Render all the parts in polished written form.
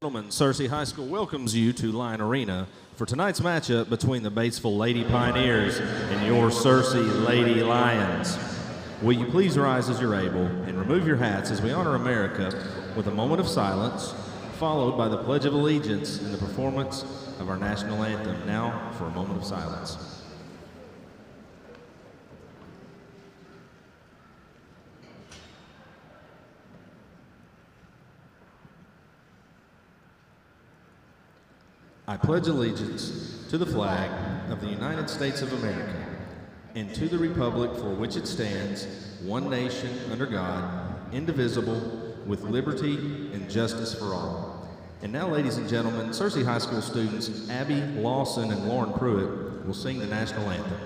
Gentlemen, Searcy High School welcomes you to Lion Arena for tonight's matchup between the Batesville Lady Pioneers and your Searcy Lady Lions. Will you please rise as you're able and remove your hats as we honor America with a moment of silence, followed by the Pledge of Allegiance and the performance of our national anthem. Now for a moment of silence. I pledge allegiance to the flag of the United States of America and to the republic for which it stands, one nation under God, indivisible, with liberty and justice for all. And now, ladies and gentlemen, Searcy High School students Abby Lawson and Lauren Pruitt will sing the national anthem.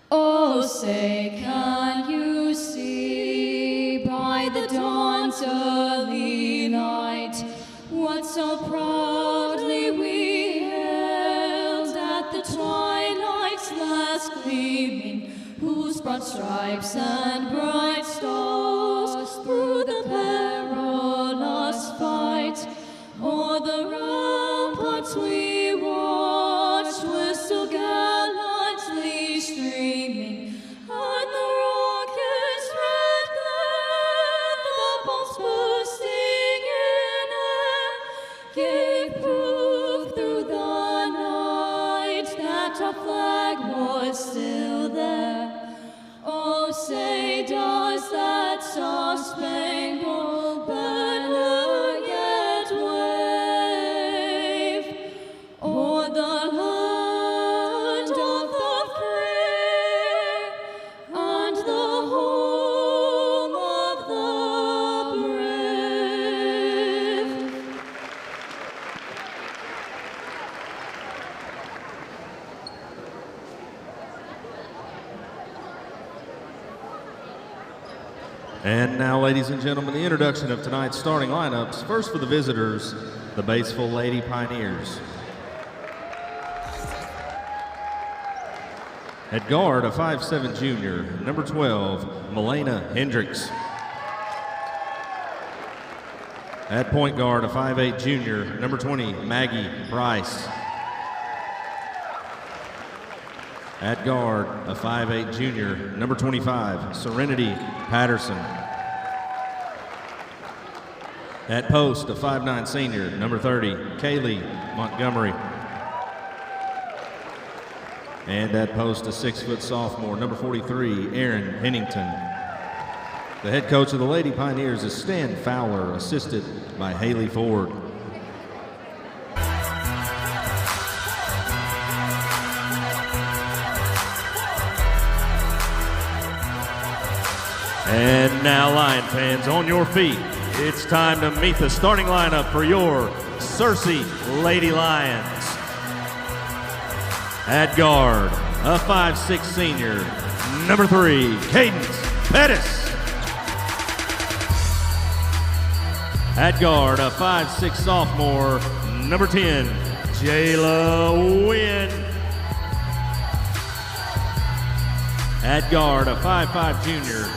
Oh, say, can you see by the dawn's early light what so proudly we hailed at the twilight's last gleaming, whose broad stripes and bright stars through the perilous fight o'er the ramparts we watched were so gallantly streaming, and the rocket's red glare, the bombs bursting in air, gave proof through the night that our flag was still there. Oh, say, does that star-spangled banner yet wave o'er the land of the free and the home of the brave? And now, ladies and gentlemen, the introduction of tonight's starting lineups. First for the visitors, the Batesville Lady Pioneers. At guard, a 5'7" junior, number 12, Milena Hendricks. At point guard, a 5'8" junior, number 20, Maggie Price. At guard, a 5'8" junior, number 25, Serenity Patterson. At post, a 5'9" senior, number 30, Kaylee Montgomery. And at post, a 6' sophomore, number 43, Erin Pennington. The head coach of the Lady Pioneers is Stan Fowler, assisted by Haley Ford. And now, Lion fans, on your feet. It's time to meet the starting lineup for your Searcy Lady Lions. At guard, a 5'6" senior, number 3, Cadence Pettis. At guard, a 5'6" sophomore, number 10, Jayla Wynn. At guard, a 5'5" junior,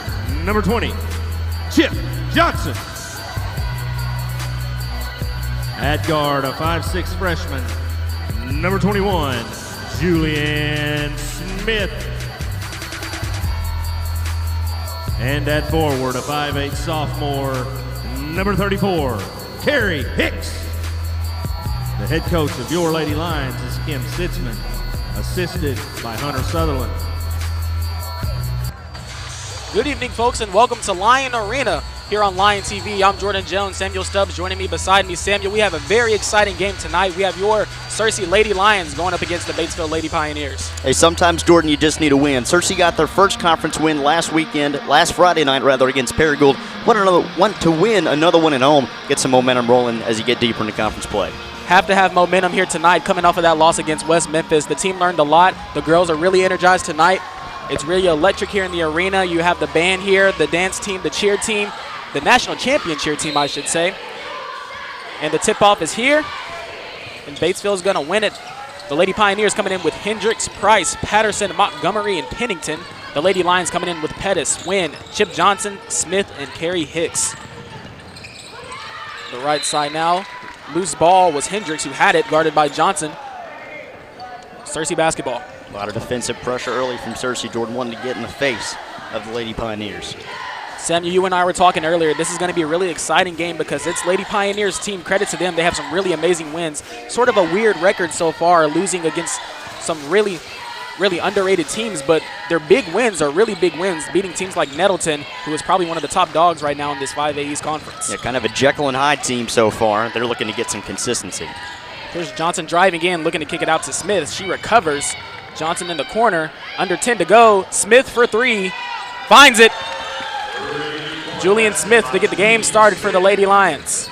number 20, Chip Johnson. At guard, a 5'6" freshman, number 21, Julianne Smith. And at forward, a 5'8" sophomore, number 34, Carrie Hicks. The head coach of your Lady Lions is Kim Sitzman, assisted by Hunter Sutherland. Good evening, folks, and welcome to Lion Arena here on Lion TV. I'm Jordan Jones. Samuel Stubbs joining me beside me. Samuel, we have a very exciting game tonight. We have your Searcy Lady Lions going up against the Batesville Lady Pioneers. Hey, sometimes, Jordan, you just need a win. Searcy got their first conference win last Friday night, against Paragould. Want to win another one at home, get some momentum rolling as you get deeper into conference play. Have to have momentum here tonight coming off of that loss against West Memphis. The team learned a lot. The girls are really energized tonight. It's really electric here in the arena. You have the band here, the dance team, the cheer team, the national champion cheer team, I should say. And the tip-off is here, and Batesville is going to win it. The Lady Pioneers coming in with Hendricks, Price, Patterson, Montgomery, and Pennington. The Lady Lions coming in with Pettis, Wynn, Chip Johnson, Smith, and Carrie Hicks. the right side now. Loose ball was Hendricks who had it, guarded by Johnson. Searcy basketball. A lot of defensive pressure early from Searcy. Jordan wanted to get in the face of the Lady Pioneers. Samuel, you and I were talking earlier. This is going to be a really exciting game because it's Lady Pioneers team. Credit to them. They have some really amazing wins. Sort of a weird record so far, losing against some really underrated teams, but their big wins are really big wins, beating teams like Nettleton, who is probably one of the top dogs right now in this 5A East Conference. Yeah, kind of a Jekyll and Hyde team so far. They're looking to get some consistency. Here's Johnson driving in, looking to kick it out to Smith. She recovers. Johnson in the corner, under 10 to go. Smith for three, finds it. Julian Smith to get the game started for the Lady Lions.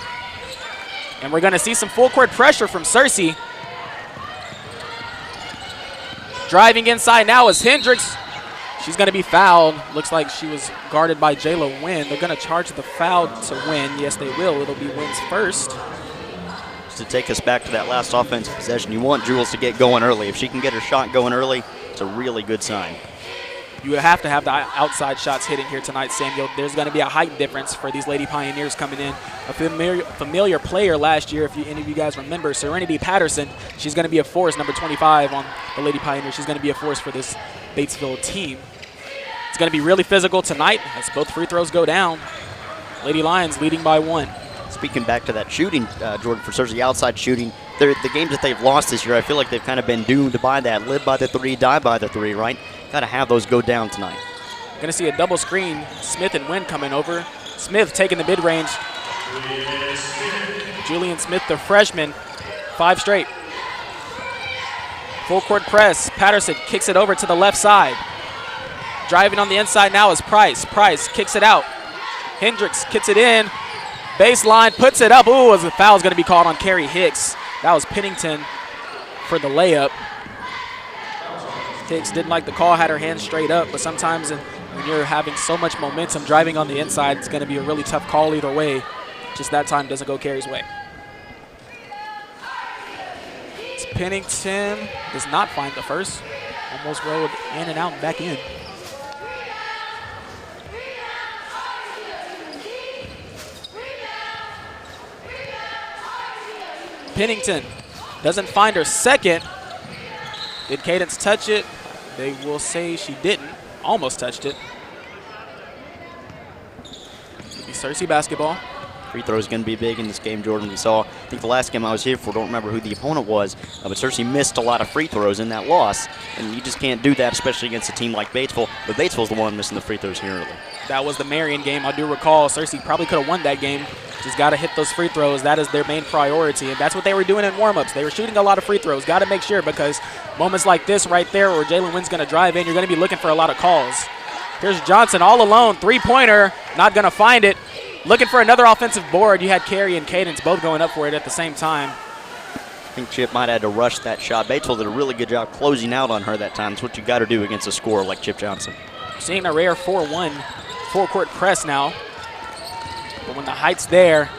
And we're going to see some full court pressure from Searcy. Driving inside now is Hendricks. She's going to be fouled. Looks like she was guarded by Jayla Wynn. They're going to charge the foul to Wynn. Yes, they will. It'll be Wynn's first. Just to take us back to that last offensive possession, you want Jules to get going early. If she can get her shot going early, it's a really good sign. You have to have the outside shots hitting here tonight, Samuel. There's going to be a height difference for these Lady Pioneers coming in. A familiar player last year, if any of you guys remember, Serenity Patterson. She's going to be a force, number 25 on the Lady Pioneers. She's going to be a force for this Batesville team. It's going to be really physical tonight as both free throws go down. Lady Lions leading by 1. Speaking back to that shooting, Jordan, for Searcy, outside shooting, the games that they've lost this year, I feel like they've kind of been doomed by that. Live by the three, die by the three, right? Got to have those go down tonight. Going to see a double screen. Smith and Wynn coming over. Smith taking the mid-range. Julian Smith, the freshman, 5 straight. Full court press. Patterson kicks it over to the left side. Driving on the inside now is Price. Price kicks it out. Hendricks kicks it in. Baseline, puts it up. Ooh, a foul is going to be called on Carrie Hicks. That was Pennington for the layup. Hicks didn't like the call, had her hands straight up, but sometimes when you're having so much momentum driving on the inside, it's going to be a really tough call either way. Just that time doesn't go Carrie's way. It's Pennington does not find the first. Almost rolled in and out and back in. Pennington doesn't find her second. Did Cadence touch it? They will say she didn't. Almost touched it. It'll be Searcy basketball. Free throw is going to be big in this game, Jordan. We saw, I think the last game I was here for, don't remember who the opponent was, but Searcy missed a lot of free throws in that loss, and you just can't do that, especially against a team like Batesville. But Batesville's the one missing the free throws here early. That was the Marion game. I do recall Searcy probably could have won that game. Just got to hit those free throws. That is their main priority, and that's what they were doing in warm-ups. They were shooting a lot of free throws. Got to make sure, because moments like this right there where Jalen Wynn's going to drive in, you're going to be looking for a lot of calls. Here's Johnson all alone, three-pointer, not going to find it. Looking for another offensive board. You had Carey and Cadence both going up for it at the same time. I think Chip might have had to rush that shot. Batesville did a really good job closing out on her that time. It's what you got to do against a scorer like Chip Johnson. Seeing a rare 4-1 full-court press now. But when the height's there,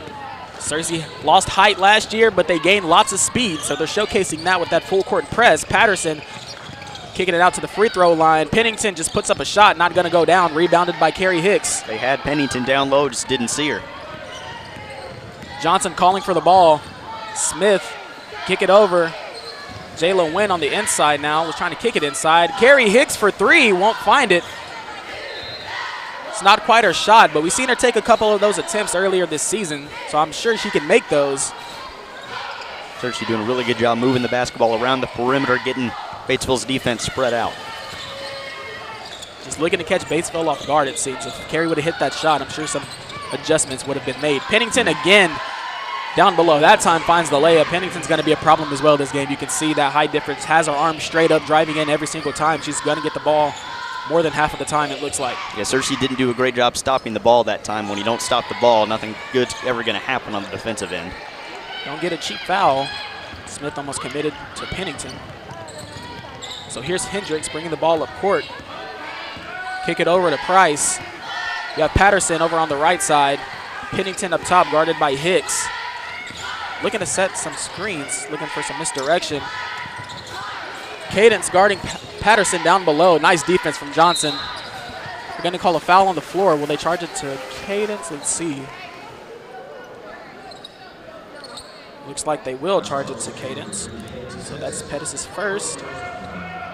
Searcy lost height last year, but they gained lots of speed, so they're showcasing that with that full-court press. Patterson kicking it out to the free throw line. Pennington just puts up a shot, not going to go down. Rebounded by Carrie Hicks. They had Pennington down low, just didn't see her. Johnson calling for the ball. Smith kick it over. Jayla Wynn on the inside now. Was trying to kick it inside. Carrie Hicks for three. Won't find it. It's not quite her shot, but we've seen her take a couple of those attempts earlier this season, so I'm sure she can make those. Searcy doing a really good job moving the basketball around the perimeter, getting Batesville's defense spread out. Just looking to catch Batesville off guard, it seems. If Carey would have hit that shot, I'm sure some adjustments would have been made. Pennington again down below. That time finds the layup. Pennington's going to be a problem as well this game. You can see that high difference. Has her arm straight up, driving in every single time. She's going to get the ball more than half of the time, it looks like. Yeah, Searcy didn't do a great job stopping the ball that time. When you don't stop the ball, nothing good's ever going to happen on the defensive end. Don't get a cheap foul. Smith almost committed to Pennington. So here's Hendricks bringing the ball up court. Kick it over to Price. You have Patterson over on the right side. Pennington up top, guarded by Hicks. Looking to set some screens, looking for some misdirection. Cadence guarding Patterson down below. Nice defense from Johnson. They're going to call a foul on the floor. Will they charge it to Cadence? Let's see. Looks like they will charge it to Cadence. So that's Pettis' first.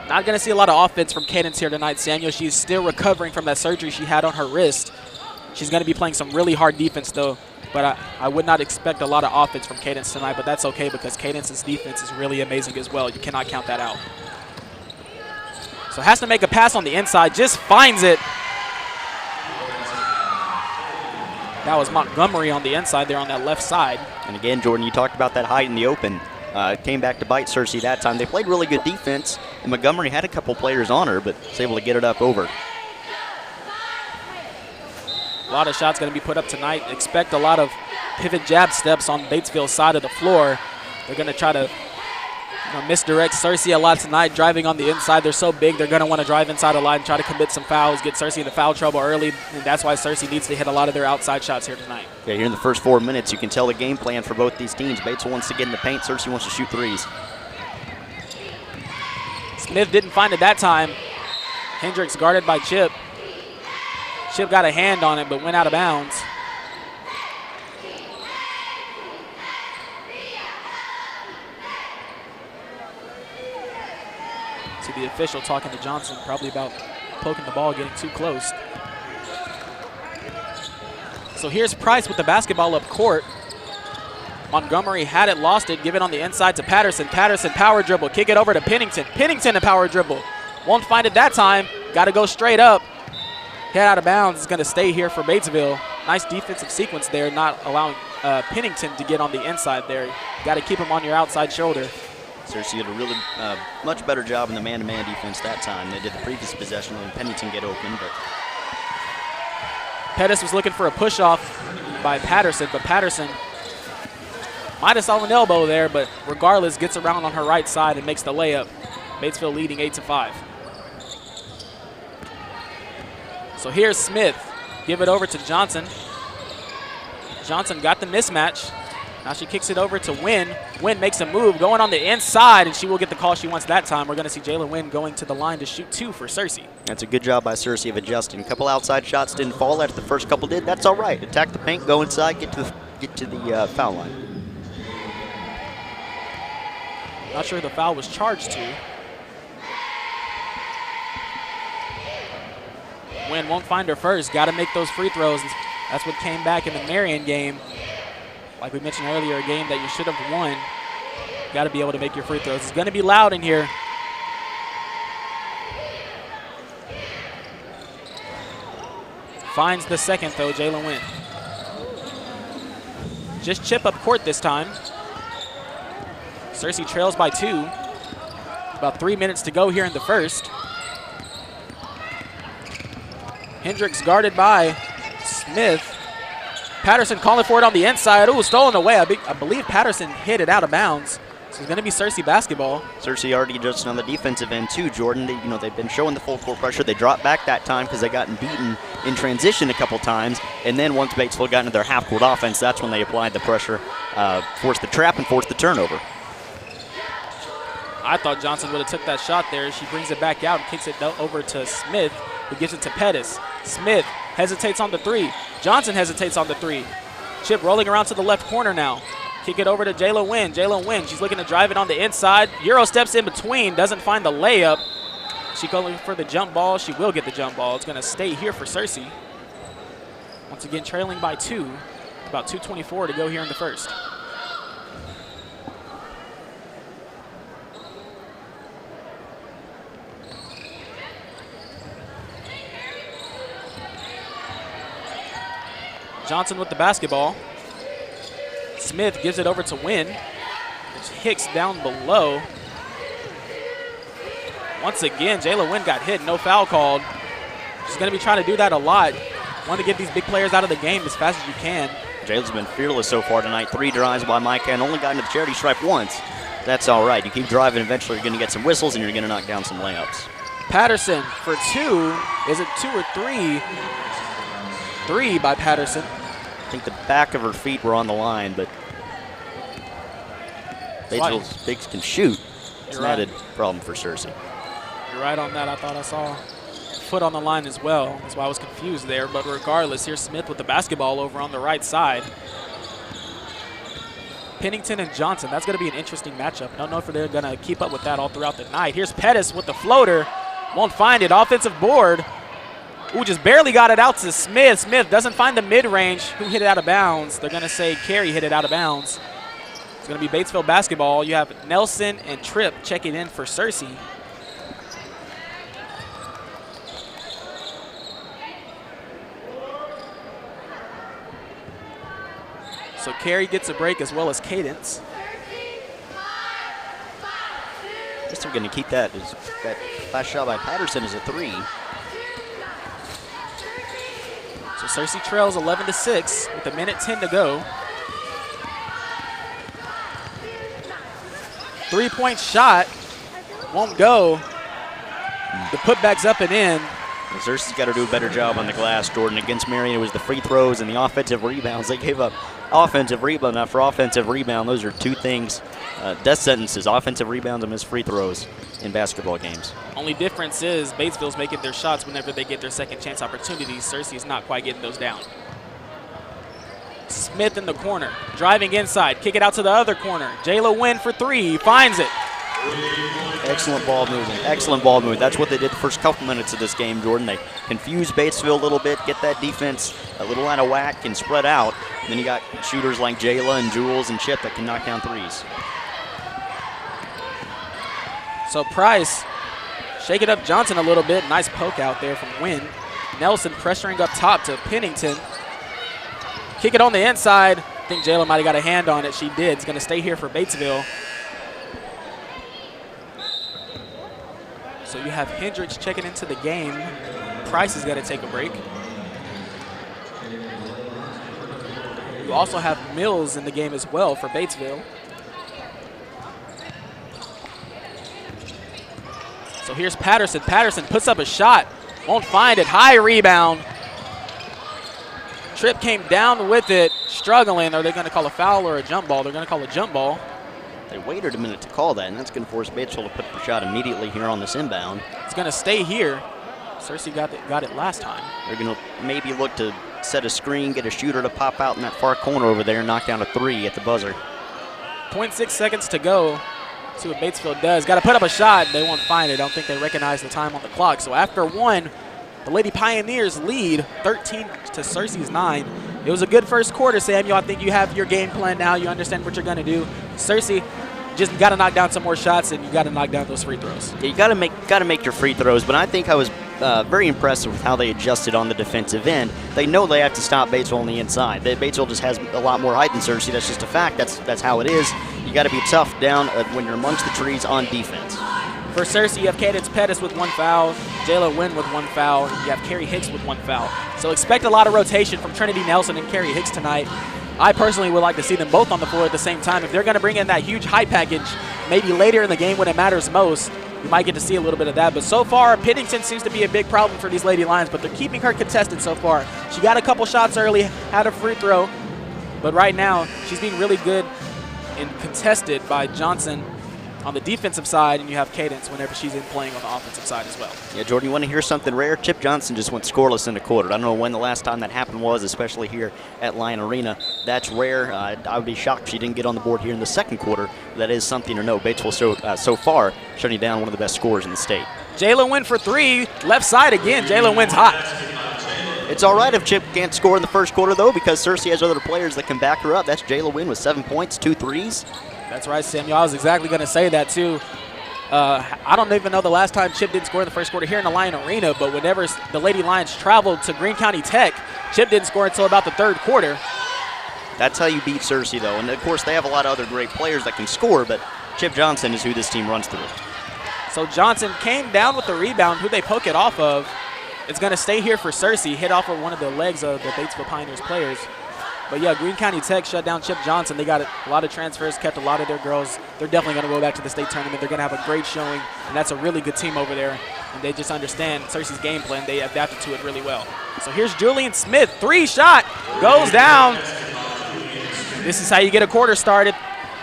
Not going to see a lot of offense from Cadence here tonight, Samuel. She's still recovering from that surgery she had on her wrist. She's going to be playing some really hard defense, though. But I would not expect a lot of offense from Cadence tonight, but that's okay because Cadence's defense is really amazing as well. You cannot count that out. So has to make a pass on the inside, just finds it. That was Montgomery on the inside there on that left side. And again, Jordan, you talked about that height in the open. Came back to bite Cersei that time. They played really good defense, and Montgomery had a couple players on her, but was able to get it up over. A lot of shots going to be put up tonight. Expect a lot of pivot jab steps on Batesville's side of the floor. They're going to try to misdirect Cersei a lot tonight, driving on the inside. They're so big, they're going to want to drive inside the line and try to commit some fouls, get Cersei into foul trouble early, and that's why Cersei needs to hit a lot of their outside shots here tonight. Yeah, here in the first 4 minutes, you can tell the game plan for both these teams. Batesville wants to get in the paint. Cersei wants to shoot threes. Smith didn't find it that time. Hendricks guarded by Chip. Chip got a hand on it, but went out of bounds. See the official talking to Johnson, probably about poking the ball, getting too close. So here's Price with the basketball up court. Montgomery had it, lost it, give it on the inside to Patterson. Patterson power dribble, kick it over to Pennington. Pennington a power dribble. Won't find it that time. Got to go straight up. Head out of bounds. It's going to stay here for Batesville. Nice defensive sequence there, not allowing Pennington to get on the inside there. Got to keep him on your outside shoulder. Cersei did a really much better job in the man-to-man defense that time. They did the previous possession when Pennington get open, but Pettis was looking for a push-off by Patterson, but Patterson might have saw an elbow there, but regardless, gets around on her right side and makes the layup. Batesville leading 8-5. So here's Smith. Give it over to Johnson. Johnson got the mismatch. Now she kicks it over to Wynn. Wynn makes a move, going on the inside, and she will get the call she wants that time. We're going to see Jalen Wynn going to the line to shoot 2 for Cersei. That's a good job by Cersei of adjusting. A couple outside shots didn't fall after the first couple did. That's all right. Attack the paint, go inside, get to the foul line. Not sure who the foul was charged to. Wynn won't find her first. Got to make those free throws. That's what came back in the Marion game. Like we mentioned earlier, a game that you should have won. Got to be able to make your free throws. It's going to be loud in here. Finds the second, though, Jalen Wynn. Just chip up court this time. Cersei trails by 2. About 3 minutes to go here in the first. Hendricks guarded by Smith. Patterson calling for it on the inside. Ooh, stolen away. I believe Patterson hit it out of bounds. So it's going to be Cersei basketball. Cersei already adjusted on the defensive end too, Jordan. They've been showing the full court pressure. They dropped back that time because they gotten beaten in transition a couple times. And then once Batesville got into their half-court offense, that's when they applied the pressure, forced the trap, and forced the turnover. I thought Johnson would have took that shot there. She brings it back out and kicks it over to Smith, who gives it to Pettis. Smith hesitates on the 3. Johnson hesitates on the 3. Chip rolling around to the left corner now. Kick it over to Jayla Wynn. Jayla Wynn, she's looking to drive it on the inside. Euro steps in between, doesn't find the layup. She going for the jump ball. She will get the jump ball. It's going to stay here for Cersei. Once again, trailing by 2. About 2:24 to go here in the first. Johnson with the basketball. Smith gives it over to Wynn. It's Hicks down below. Once again, Jayla Wynn got hit, no foul called. She's going to be trying to do that a lot. Want to get these big players out of the game as fast as you can. Jayla's been fearless so far tonight. 3 drives by Micah and only gotten to the charity stripe once. That's all right. You keep driving, eventually you're going to get some whistles and you're going to knock down some layups. Patterson for 2. Is it 2 or 3? 3 by Patterson. I think the back of her feet were on the line, but Batesville's bigs can shoot. It's an added problem for Cersei. You're right on that. I thought I saw foot on the line as well. That's why I was confused there. But regardless, here's Smith with the basketball over on the right side. Pennington and Johnson. That's going to be an interesting matchup. I don't know if they're going to keep up with that all throughout the night. Here's Pettis with the floater. Won't find it. Offensive board. Ooh, just barely got it out to Smith. Smith doesn't find the mid-range. Who hit it out of bounds? They're going to say Carey hit it out of bounds. It's going to be Batesville basketball. You have Nelson and Tripp checking in for Searcy. So Carey gets a break as well as Cadence. I guess they're going to keep that. That last shot by Patterson is a 3. So Searcy trails 11-6 with 1:10 to go. 3-point shot won't go. The putback's up and in. Searcy's got to do a better job on the glass, Jordan. Against Marion, it was the free throws and the offensive rebounds. They gave up offensive rebound after offensive rebound. Those are two things, death sentences, offensive rebounds and missed free throws in basketball games. Only difference is Batesville's making their shots whenever they get their second chance opportunities. Searcy's not quite getting those down. Smith in the corner, driving inside, kick it out to the other corner. Jayla Wynn for 3, he finds it. Excellent ball movement, excellent ball movement. That's what they did the first couple minutes of this game, Jordan. They confused Batesville a little bit, get that defense a little out of whack and spread out. And then you got shooters like Jayla and Jules and Chip that can knock down threes. So Price shaking up Johnson a little bit. Nice poke out there from Wynn. Nelson pressuring up top to Pennington. Kick it on the inside. I think Jayla might have got a hand on it. She did. It's going to stay here for Batesville. So you have Hendricks checking into the game. Price is going to take a break. You also have Mills in the game as well for Batesville. So here's Patterson. Patterson puts up a shot. Won't find it. High rebound. Tripp came down with it, struggling. Are they going to call a foul or a jump ball? They're going to call a jump ball. They waited a minute to call that, and that's going to force Batesville to put the shot immediately here on this inbound. It's going to stay here. Searcy got it last time. They're going to maybe look to set a screen, get a shooter to pop out in that far corner over there and knock down a 3 at the buzzer. 0.6 seconds to go. See what Batesville does. Got to put up a shot. They won't find it. I don't think they recognize the time on the clock. So after 1, the Lady Pioneers lead 13 to Searcy's 9. It was a good first quarter, Samuel. I think you have your game plan now. You understand what you're going to do. Searcy, just got to knock down some more shots, and you got to knock down those free throws. Yeah, you got to make your free throws, but I think I was very impressed with how they adjusted on the defensive end. They know they have to stop Batesville on the inside. Batesville just has a lot more height than Searcy. That's just a fact. That's how it is. You got to be tough down when you're amongst the trees on defense. For Searcy, you have Cadence Pettis with 1 foul, Jayla Wynn with 1 foul, and you have Carrie Hicks with 1 foul. So expect a lot of rotation from Trinity Nelson and Carrie Hicks tonight. I personally would like to see them both on the floor at the same time. If they're going to bring in that huge high package, maybe later in the game when it matters most, you might get to see a little bit of that. But so far, Pennington seems to be a big problem for these Lady Lions, but they're keeping her contested so far. She got a couple shots early, had a free throw, but right now she's being really good and contested by Johnson on the defensive side, and you have Cadence whenever she's in playing on the offensive side as well. Yeah, Jordan, you want to hear something rare? Chip Johnson just went scoreless in the quarter. I don't know when the last time that happened was, especially here at Lion Arena. That's rare. I would be shocked if she didn't get on the board here in the second quarter. That is something to know. Batesville so far shutting down one of the best scorers in the state. Jayla Wynn for 3, left side again. Jayla Wynn's hot. It's all right if Chip can't score in the first quarter, though, because Searcy has other players that can back her up. That's Jayla Wynn with 7 points, 2 threes. That's right, Samuel. I was exactly going to say that, too. I don't even know the last time Chip didn't score in the first quarter here in the Lion Arena, but whenever the Lady Lions traveled to Greene County Tech, Chip didn't score until about the third quarter. That's how you beat Searcy, though. And, of course, they have a lot of other great players that can score, but Chip Johnson is who this team runs through. So Johnson came down with the rebound. Who they poke it off of, it's going to stay here for Searcy, hit off of one of the legs of the Batesville Pioneers players. But, yeah, Greene County Tech shut down Chip Johnson. They got a lot of transfers, kept a lot of their girls. They're definitely going to go back to the state tournament. They're going to have a great showing, and that's a really good team over there. And they just understand Searcy's game plan. They adapted to it really well. So here's Julian Smith. 3 shot. Goes down. This is how you get a quarter started.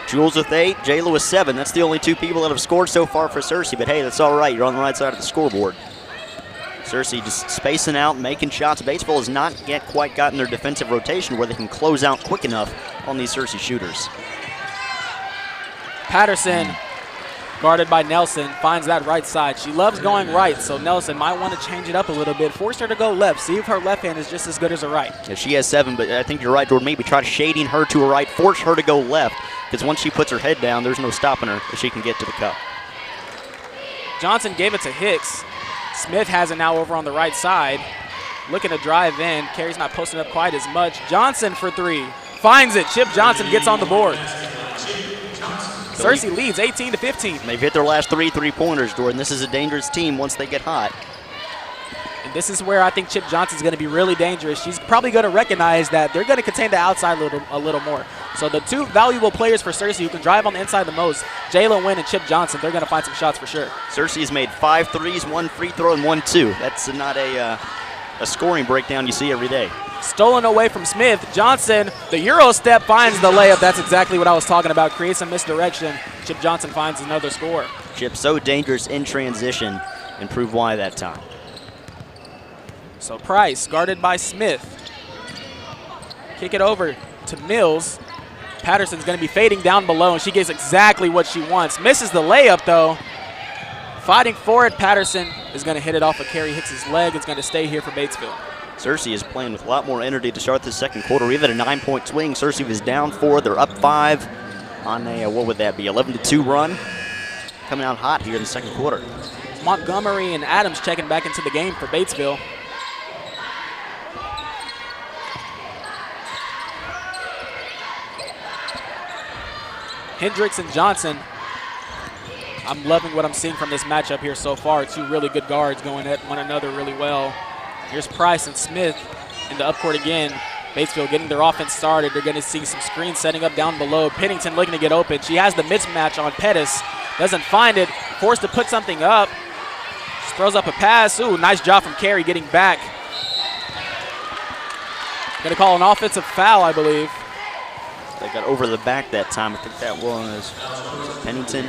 Jules with 8, Jayla with 7. That's the only 2 people that have scored so far for Searcy. But, hey, that's all right. You're on the right side of the scoreboard. Searcy just spacing out, making shots. Batesville has not yet quite gotten their defensive rotation where they can close out quick enough on these Searcy shooters. Patterson, guarded by Nelson, finds that right side. She loves going right, so Nelson might want to change it up a little bit. Force her to go left. See if her left hand is just as good as her right. Yeah, she has 7, but I think you're right, Jordan. Maybe try shading her to her right, force her to go left, because once she puts her head down, there's no stopping her if she can get to the cup. Johnson gave it to Hicks. Smith has it now over on the right side. Looking to drive in. Carey's not posting up quite as much. Johnson for 3. Finds it. Chip Johnson gets on the board. Searcy leads 18-15. They've hit their last 3 3-pointers, Jordan. This is a dangerous team once they get hot. And this is where I think Chip Johnson's going to be really dangerous. She's probably going to recognize that they're going to contain the outside a little more. So the 2 valuable players for Searcy who can drive on the inside the most, Jayla Wynn and Chip Johnson, they're going to find some shots for sure. Searcy has made 5 threes, 1 free throw, and 1 2. That's not a scoring breakdown you see every day. Stolen away from Smith. Johnson, the Euro step, finds the layup. That's exactly what I was talking about. Creates some misdirection. Chip Johnson finds another score. Chip so dangerous in transition, and prove why that time. So Price, guarded by Smith. Kick it over to Mills. Patterson's going to be fading down below, and she gets exactly what she wants. Misses the layup, though. Fighting for it, Patterson is going to hit it off of Carey Hicks' leg. It's going to stay here for Batesville. Searcy is playing with a lot more energy to start the second quarter. We've had a 9-point swing. Searcy was down 4. They're up 5 on a, what would that be, 11-2 run. Coming out hot here in the second quarter. Montgomery and Adams checking back into the game for Batesville. Hendricks and Johnson. I'm loving what I'm seeing from this matchup here so far. 2 really good guards going at one another really well. Here's Price and Smith in the upcourt again. Batesville getting their offense started. They're going to see some screens setting up down below. Pennington looking to get open. She has the mismatch on Pettis. Doesn't find it. Forced to put something up. Just throws up a pass. Ooh, nice job from Carey getting back. Going to call an offensive foul, I believe. They got over the back that time. I think that was Pennington.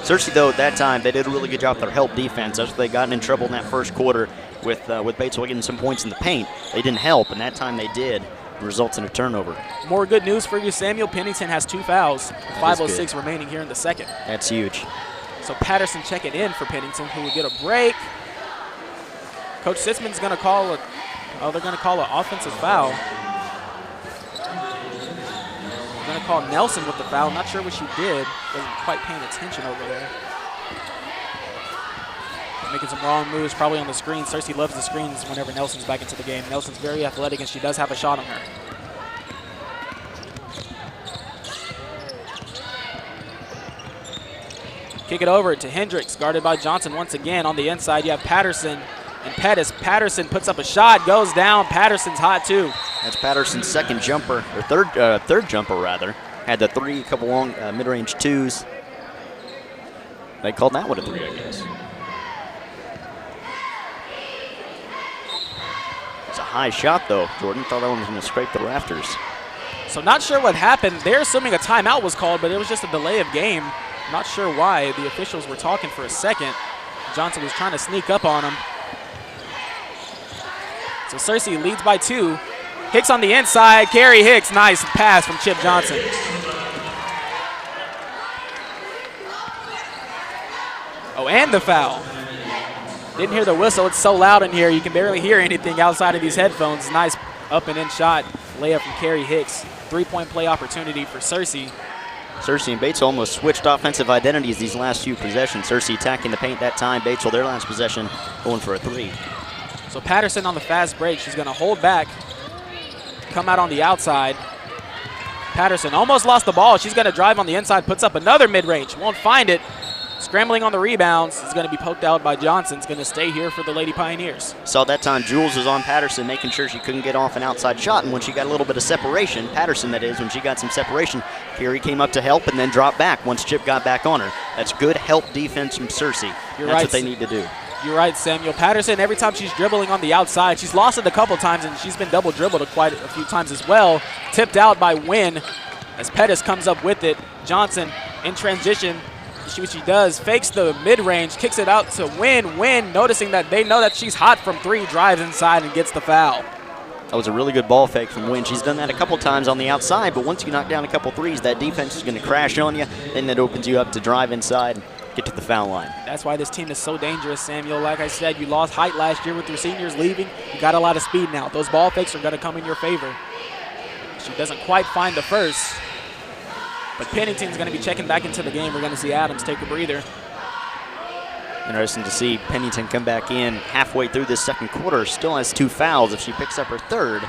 Searcy, though, at that time, they did a really good job with their help defense. That's what they got in trouble in that first quarter with Batesville getting some points in the paint. They didn't help, and that time they did. It results in a turnover. More good news for you, Samuel. Pennington has 2 fouls. 5:06 remaining here in the second. That's huge. So Patterson check it in for Pennington, who will get a break. Coach Sitzman's going to call they're going to call an offensive foul. Going to call Nelson with the foul. Not sure what she did. Wasn't quite paying attention over there. Making some wrong moves, probably on the screen. Searcy loves the screens whenever Nelson's back into the game. Nelson's very athletic, and she does have a shot on her. Kick it over to Hendricks, guarded by Johnson once again. On the inside, you have Patterson and Pettis. Patterson puts up a shot, goes down. Patterson's hot too. That's Patterson's second jumper, or third jumper rather. Had the 3, a couple long mid-range 2s. They called that one a 3, I guess. It's a high shot though. Jordan thought that one was going to scrape the rafters. So not sure what happened. They're assuming a timeout was called, but it was just a delay of game. Not sure why. The officials were talking for a second. Johnson was trying to sneak up on him. So Searcy leads by 2. Hicks on the inside. Carey Hicks. Nice pass from Chip Johnson. Oh, and the foul. Didn't hear the whistle. It's so loud in here. You can barely hear anything outside of these headphones. Nice up and in shot. Layup from Carey Hicks. 3-point play opportunity for Searcy. Searcy and Batesville almost switched offensive identities these last few possessions. Searcy attacking the paint that time. Batesville, their last possession, going for a 3. So Patterson on the fast break. She's going to hold back, come out on the outside. Patterson almost lost the ball. She's going to drive on the inside, puts up another mid-range. Won't find it. Scrambling on the rebounds. It's going to be poked out by Johnson. It's going to stay here for the Lady Pioneers. Saw that time Jules was on Patterson, making sure she couldn't get off an outside shot. And when she got a little bit of separation, Patterson that is, when she got some separation, Carey came up to help and then dropped back once Chip got back on her. That's good help defense from Searcy. That's right, what they need to do. You're right, Samuel. Patterson, every time she's dribbling on the outside, she's lost it a couple times, and she's been double dribbled quite a few times as well. Tipped out by Wynn as Pettis comes up with it. Johnson in transition. What she does, fakes the mid-range, kicks it out to Wynn. Wynn, noticing that they know that she's hot from 3, drives inside and gets the foul. That was a really good ball fake from Wynn. She's done that a couple times on the outside, but once you knock down a couple threes, that defense is going to crash on you, and that opens you up to drive inside and get to the foul line. That's why this team is so dangerous, Samuel. Like I said, you lost height last year with your seniors leaving. You got a lot of speed now. Those ball fakes are going to come in your favor. She doesn't quite find the first, but Pennington's going to be checking back into the game. We're going to see Adams take a breather. Interesting to see Pennington come back in halfway through this second quarter. Still has 2 fouls. If she picks up her third,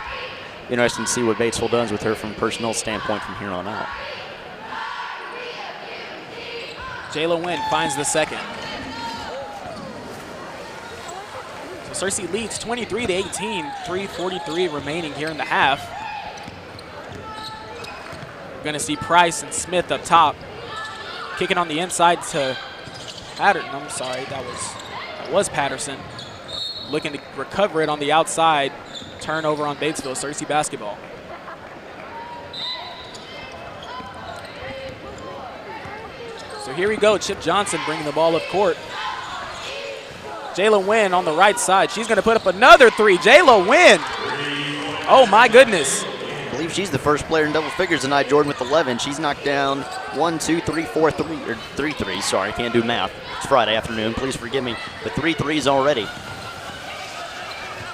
interesting to see what Batesville does with her from a personnel standpoint from here on out. Jayla Wynn finds the second. So Cersei leads 23-18, 3:43 remaining here in the half. We're going to see Price and Smith up top. Kicking on the inside to Patterson. I'm sorry, that was Patterson. Looking to recover it on the outside. Turnover on Batesville, Cersei basketball. So here we go, Chip Johnson bringing the ball up court. Jayla Wynn on the right side. She's going to put up another three. Jayla Wynn. Oh, my goodness. I believe she's the first player in double figures tonight, Jordan, with 11. She's knocked down 3 threes. Sorry, can't do math. It's Friday afternoon. Please forgive me. But 3 threes already.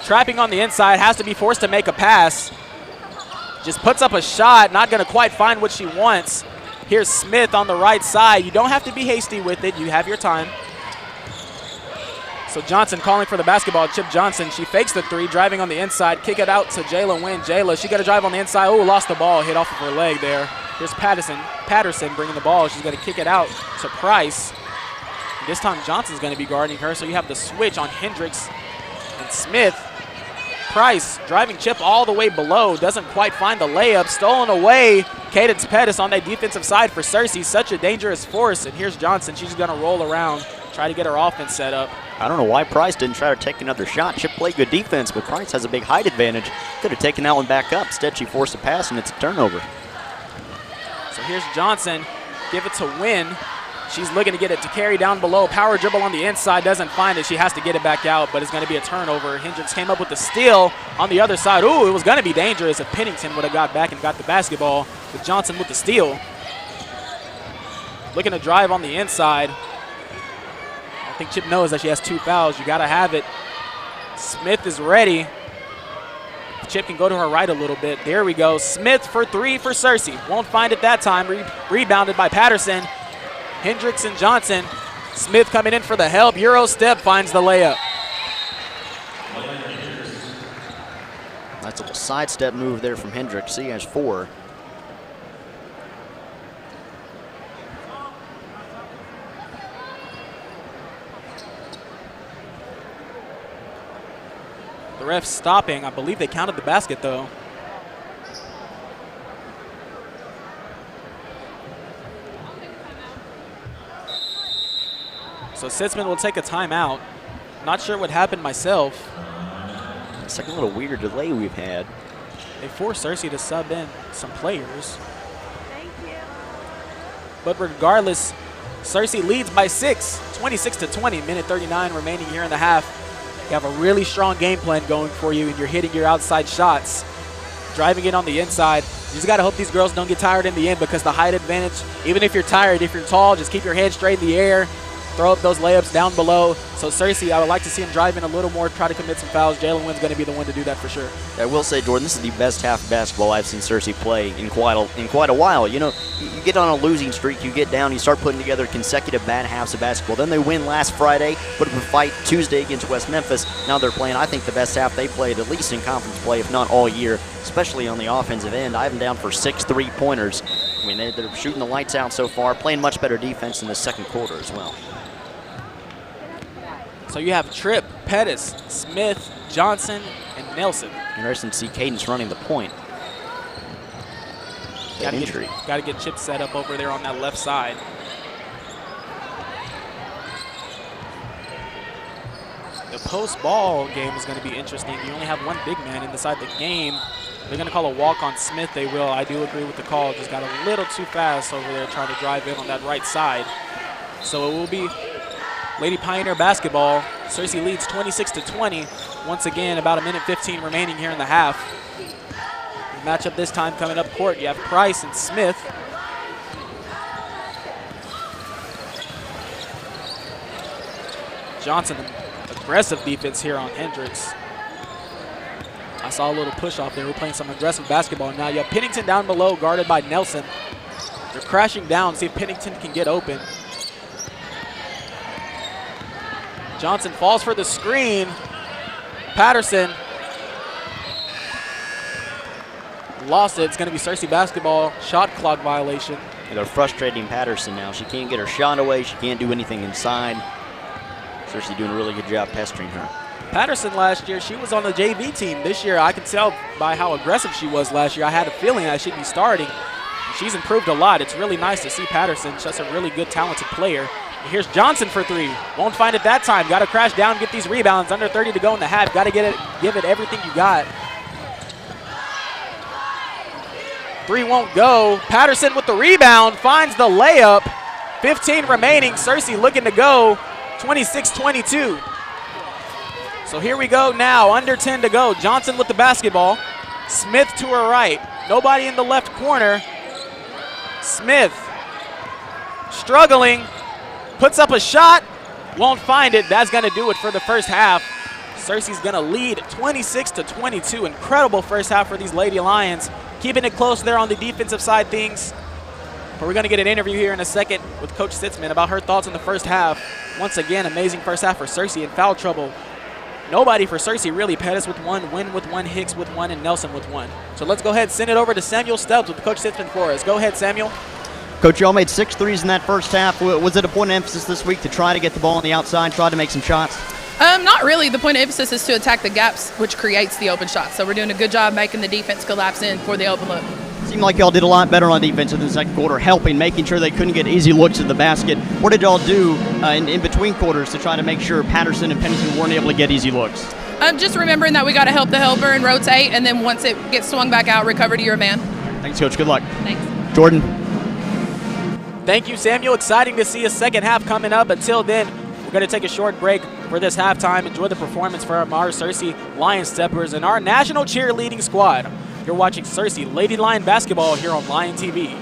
Trapping on the inside, has to be forced to make a pass. Just puts up a shot, not going to quite find what she wants. Here's Smith on the right side. You don't have to be hasty with it. You have your time. So Johnson calling for the basketball. Chip Johnson, she fakes the three, driving on the inside. Kick it out to Jayla Wynn. Jayla, she got to drive on the inside. Oh, lost the ball, hit off of her leg there. Here's Patterson bringing the ball. She's going to kick it out to Price. This time Johnson's going to be guarding her, so you have the switch on Hendricks and Smith. Price driving Chip all the way below. Doesn't quite find the layup. Stolen away. Cadence Pettis on that defensive side for Cersei. Such a dangerous force. And here's Johnson. She's going to roll around, try to get her offense set up. I don't know why Price didn't try to take another shot. Chip played good defense, but Price has a big height advantage. Could have taken that one back up. Instead, she forced a pass, and it's a turnover. So here's Johnson. Give it to Wynn. She's looking to get it to carry down below. Power dribble on the inside. Doesn't find it. She has to get it back out, but it's going to be a turnover. Hendricks came up with the steal on the other side. Ooh, it was going to be dangerous if Pennington would have got back and got the basketball. With Johnson with the steal. Looking to drive on the inside. I think Chip knows that she has 2 fouls. You got to have it. Smith is ready. Chip can go to her right a little bit. There we go. Smith for 3 for Cersei. Won't find it that time. Rebounded by Patterson. Hendricks and Johnson. Smith coming in for the help. Euro step finds the layup. Nice little sidestep move there from Hendricks. He has 4. The ref's stopping. I believe they counted the basket, though. So Sitzman will take a timeout. Not sure what happened myself. It's like a little weird delay we've had. They forced Cersei to sub in some players. But regardless, Cersei leads by 6, 26-20, minute 39 remaining here in the half. You have a really strong game plan going for you, and you're hitting your outside shots, driving it on the inside. You just got to hope these girls don't get tired in the end, because the height advantage, even if you're tired, if you're tall, just keep your head straight in the air. Throw up those layups down below. So Cersei, I would like to see him drive in a little more, try to commit some fouls. Jayla Wynn's going to be the one to do that for sure. I will say, Jordan, this is the best half of basketball I've seen Cersei play in quite a while. You know, you get on a losing streak, you get down, you start putting together consecutive bad halves of basketball. Then they win last Friday, put up a fight Tuesday against West Memphis. Now they're playing, I think, the best half they played, at least in conference play, if not all year, especially on the offensive end. I have them down for 6 3-pointers. I mean, they're shooting the lights out so far, playing much better defense in the second quarter as well. So you have Tripp, Pettis, Smith, Johnson, and Nelson. Interesting to see Cadence running the point. Got to get Chip set up over there on that left side. The post-ball game is going to be interesting. You only have one big man inside the game. They're going to call a walk on Smith. They will. I do agree with the call. Just got a little too fast over there trying to drive in on that right side. So it will be Lady Pioneer basketball. Cersei leads 26-20. Once again, about a minute 15 remaining here in the half. matchup this time coming up court. You have Price and Smith. Johnson, aggressive defense here on Hendricks. I saw a little push off there. We're playing some aggressive basketball now. You have Pennington down below, guarded by Nelson. They're crashing down, see if Pennington can get open. Johnson falls for the screen. Patterson lost it. It's going to be Searcy basketball, shot clock violation. And they're frustrating Patterson now. She can't get her shot away. She can't do anything inside. Searcy doing a really good job pestering her. Patterson last year, she was on the JV team. This year, I can tell by how aggressive she was last year. I had a feeling that she'd be starting. She's improved a lot. It's really nice to see Patterson. She's a really good, talented player. And here's Johnson for three. Won't find it that time. Got to crash down, get these rebounds. Under 30 to go in the half. Got to get it, give it everything you got. Three won't go. Patterson with the rebound, finds the layup. 15 remaining. Searcy looking to go. 26-22. So here we go now, under 10 to go. Johnson with the basketball. Smith to her right. Nobody in the left corner. Smith struggling, puts up a shot, won't find it. That's going to do it for the first half. Searcy's going to lead 26-22. Incredible first half for these Lady Lions. Keeping it close there on the defensive side things. But we're going to get an interview here in a second with Coach Sitzman about her thoughts on the first half. Once again, amazing first half for Searcy in foul trouble. Nobody for Searcy really. Pettis with one, Wynn with one, Hicks with one, and Nelson with one. So let's go ahead and send it over to Samuel Stubbs with Coach Sitzman for us. Go ahead, Samuel. Coach, y'all made 6 threes in that first half. Was it a point of emphasis this week to try to get the ball on the outside, try to make some shots? Not really. The point of emphasis is to attack the gaps, which creates the open shots. So we're doing a good job making the defense collapse in for the open look. Seemed like y'all did a lot better on defense in the second quarter, helping, making sure they couldn't get easy looks at the basket. What did y'all do in between quarters to try to make sure Patterson and Pennington weren't able to get easy looks? Just remembering that we got to help the helper and rotate, and then once it gets swung back out, recover to your man. Thanks, Coach. Good luck. Thanks. Jordan. Thank you, Samuel. Exciting to see a second half coming up. Until then, we're going to take a short break for this halftime. Enjoy the performance from our Searcy Lion Steppers and our national cheerleading squad. You're watching Searcy Lady Lion basketball here on Lion TV.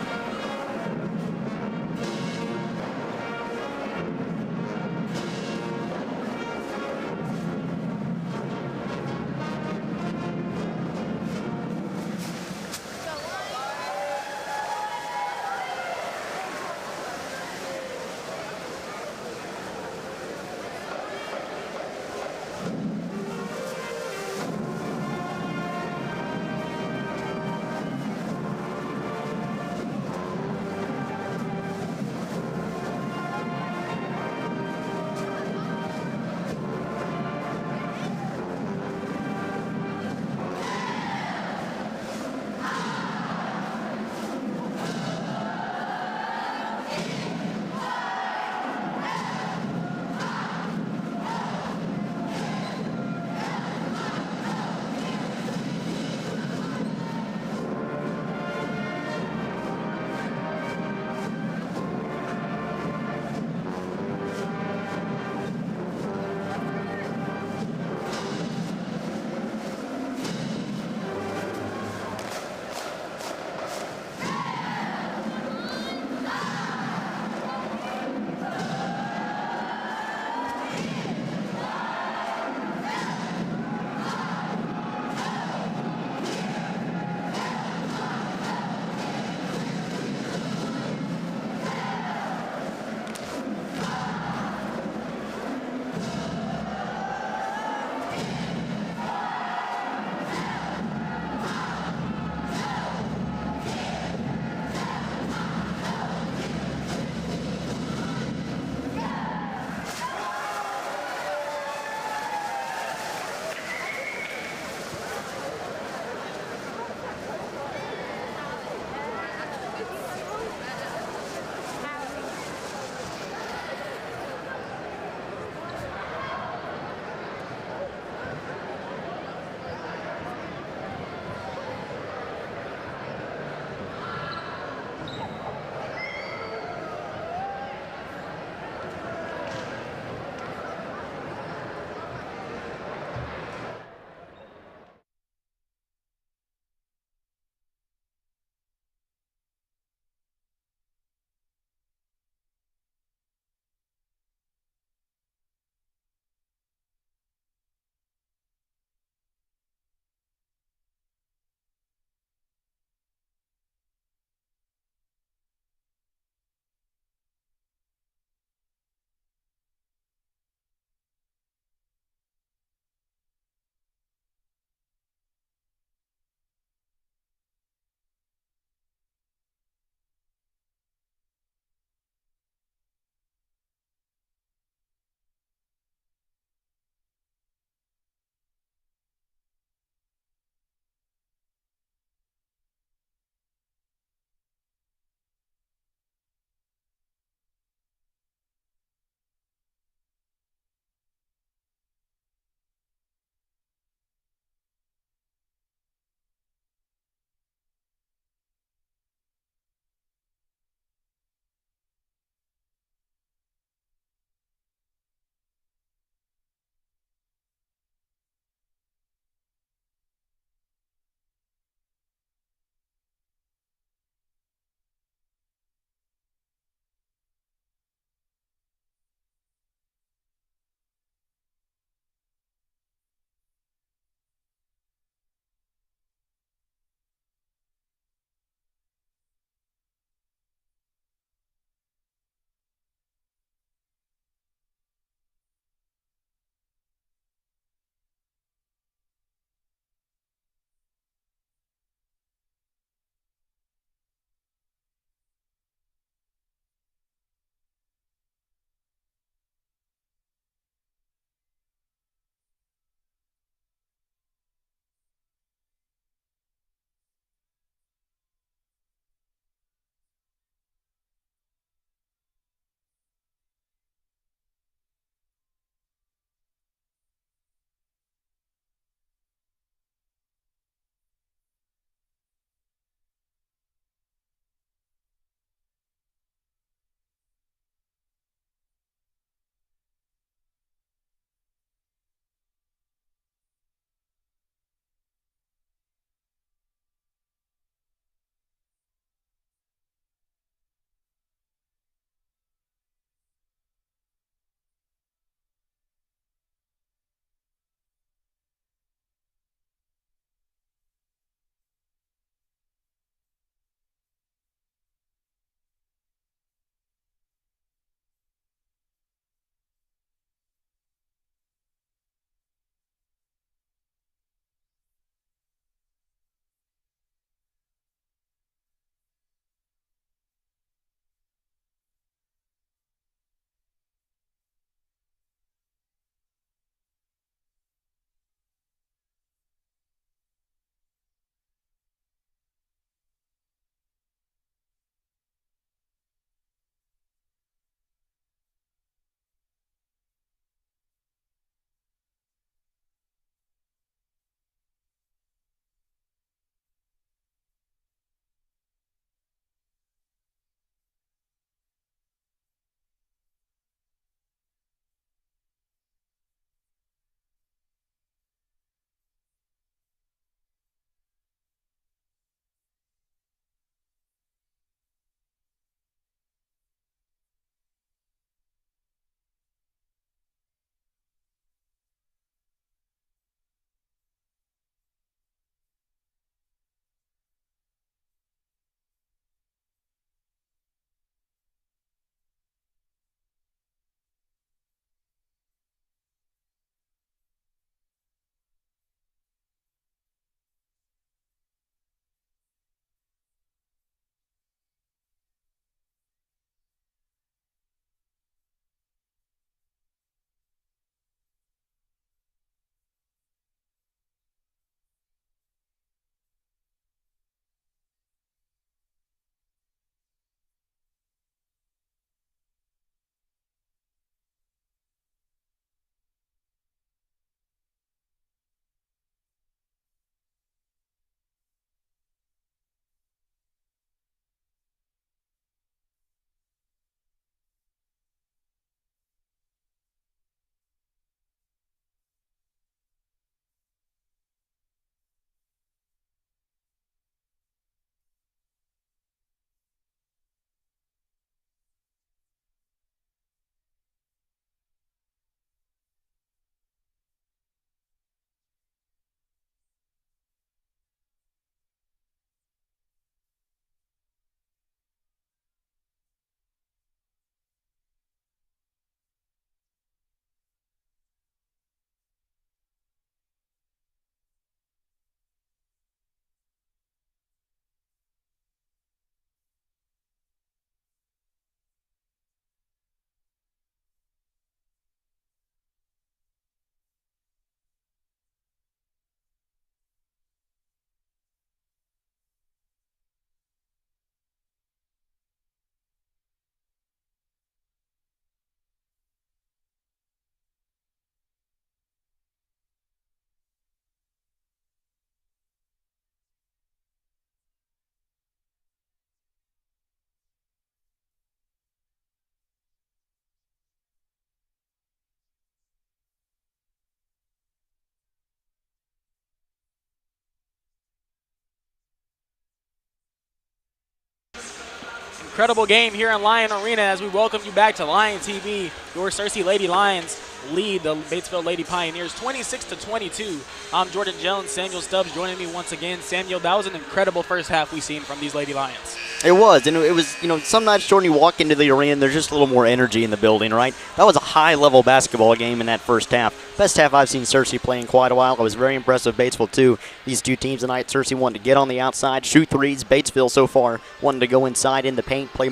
incredible game here in Lion Arena as we welcome you back to Lion TV. Your Searcy Lady Lions lead the Batesville Lady Pioneers 26-22. I'm Jordan Jones, Samuel Stubbs joining me once again. Samuel, that was an incredible first half we've seen from these Lady Lions. It was, and it was, some nights, Jordan, you walk into the arena and there's just a little more energy in the building, right? That was a high-level basketball game in that first half. Best half I've seen Searcy play in quite a while. I was very impressed with Batesville, too. These two teams tonight, Searcy wanted to get on the outside, shoot threes. Batesville, so far, wanted to go inside in the paint, play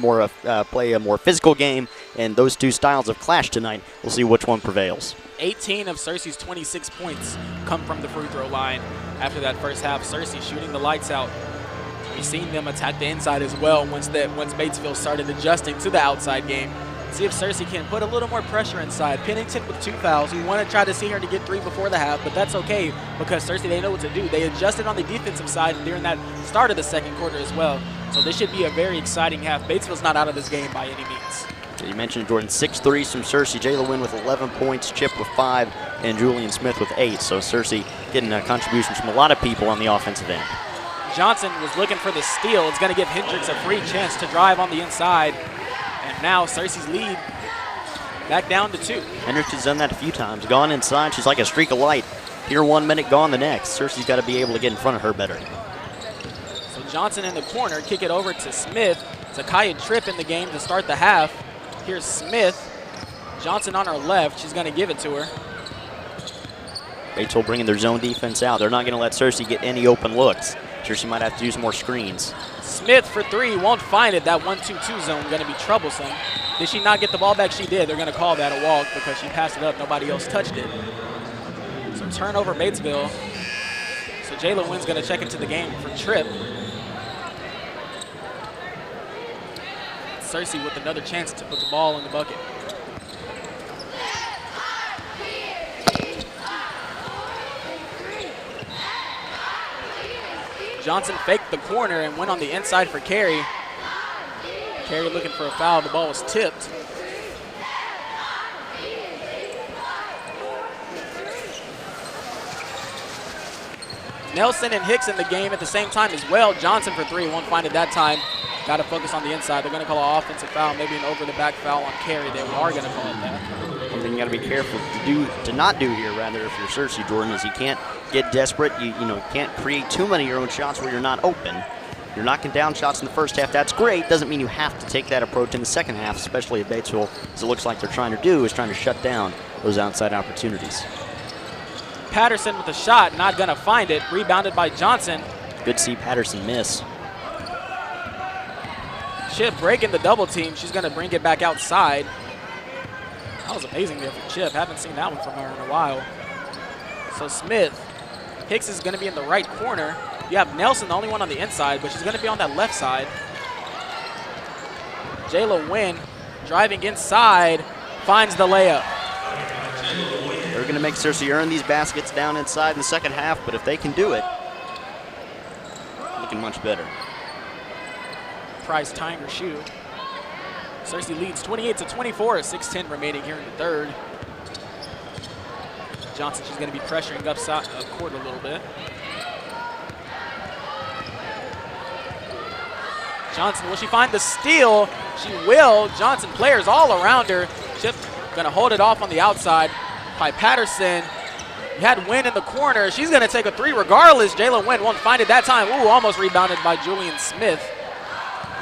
a more physical game, and those two styles have clashed tonight. We'll see which one prevails. 18 of Searcy's 26 points come from the free throw line after that first half. Searcy shooting the lights out. We've seen them attack the inside as well once Batesville started adjusting to the outside game. See if Searcy can put a little more pressure inside. Pennington with 2 fouls. We want to try to see her to get 3 before the half, but that's okay because Searcy, they know what to do. They adjusted on the defensive side during that start of the second quarter as well. So this should be a very exciting half. Batesville's not out of this game by any means. You mentioned Jordan, 6 threes from Searcy. Jayla Wynn with 11 points, Chip with 5, and Julian Smith with 8. So Searcy getting contributions from a lot of people on the offensive end. Johnson was looking for the steal. It's going to give Hendricks a free chance to drive on the inside. And now Searcy's lead back down to 2. Hendricks has done that a few times. Gone inside, she's like a streak of light. Here 1 minute, gone the next. Searcy's got to be able to get in front of her better. So Johnson in the corner, kick it over to Smith. Zakaya Tripp in the game to start the half. Here's Smith. Johnson on her left. She's going to give it to her. Batesville bringing their zone defense out. They're not going to let Searcy get any open looks. Searcy might have to use more screens. Smith for 3, won't find it. That 1-2-2 zone going to be troublesome. Did she not get the ball back? She did. They're going to call that a walk because she passed it up. Nobody else touched it. So turnover Batesville. So Jayla Wynn's going to check into the game for Tripp. Searcy with another chance to put the ball in the bucket. Johnson faked the corner and went on the inside for Carey. Carey looking for a foul. The ball was tipped. Nelson and Hicks in the game at the same time as well. Johnson for 3, won't find it that time. Got to focus on the inside. They're going to call an offensive foul, maybe an over-the-back foul on Carey. They are going to call it that. Something you got to be careful to not do here, rather, if you're Searcy, Jordan, is you can't get desperate. You can't create too many of your own shots where you're not open. You're knocking down shots in the first half. That's great. Doesn't mean you have to take that approach in the second half, especially at Batesville, as it looks like they're trying to do, is trying to shut down those outside opportunities. Patterson with a shot, not going to find it. Rebounded by Johnson. Good to see Patterson miss. Chip breaking the double team. She's going to bring it back outside. That was amazing there for Chip. Haven't seen that one from her in a while. So Smith. Hicks is going to be in the right corner. You have Nelson, the only one on the inside, but she's going to be on that left side. Jayla Wynn driving inside, finds the layup. They're going to make Searcy earn these baskets down inside in the second half, but if they can do it, looking much better. Price tying her shoe. Searcy leads 28-24, 6:10 remaining here in the third. Johnson, she's going to be pressuring upside court a little bit. Johnson, will she find the steal? She will. Johnson, players all around her. Chip going to hold it off on the outside by Patterson. You had Wynn in the corner. She's going to take a 3 regardless. Jayla Wynn won't find it that time. Ooh, almost rebounded by Julian Smith.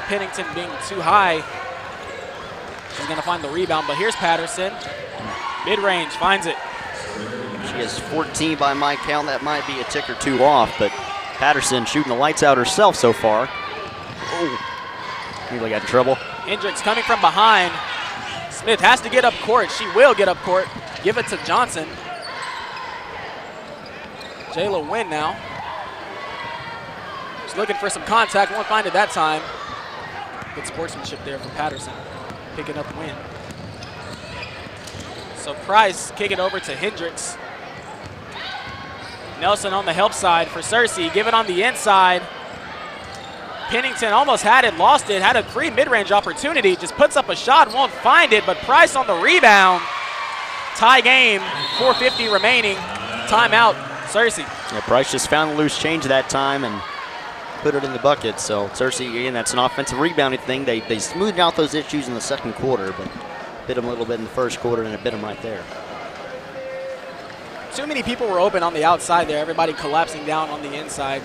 Pennington being too high. She's going to find the rebound, but here's Patterson. Mid-range, finds it. She has 14 by my count. That might be a tick or 2 off, but Patterson shooting the lights out herself so far. Oh, nearly got in trouble. Hendricks coming from behind. Smith has to get up court. She will get up court. Give it to Johnson. Jayla Wynn now. She's looking for some contact. Won't find it that time. Good sportsmanship there for Patterson. Picking up Wynn. So Price kick it over to Hendricks. Nelson on the help side for Searcy. Give it on the inside. Pennington almost had it, lost it, had a free mid-range opportunity, just puts up a shot, won't find it, but Price on the rebound. Tie game, 4:50 remaining. Timeout, Searcy. Yeah, Price just found a loose change that time, and put it in the bucket. So Cersei, again, that's an offensive rebounding thing. They smoothed out those issues in the second quarter, but bit them a little bit in the first quarter, and it bit them right there. Too many people were open on the outside there. Everybody collapsing down on the inside.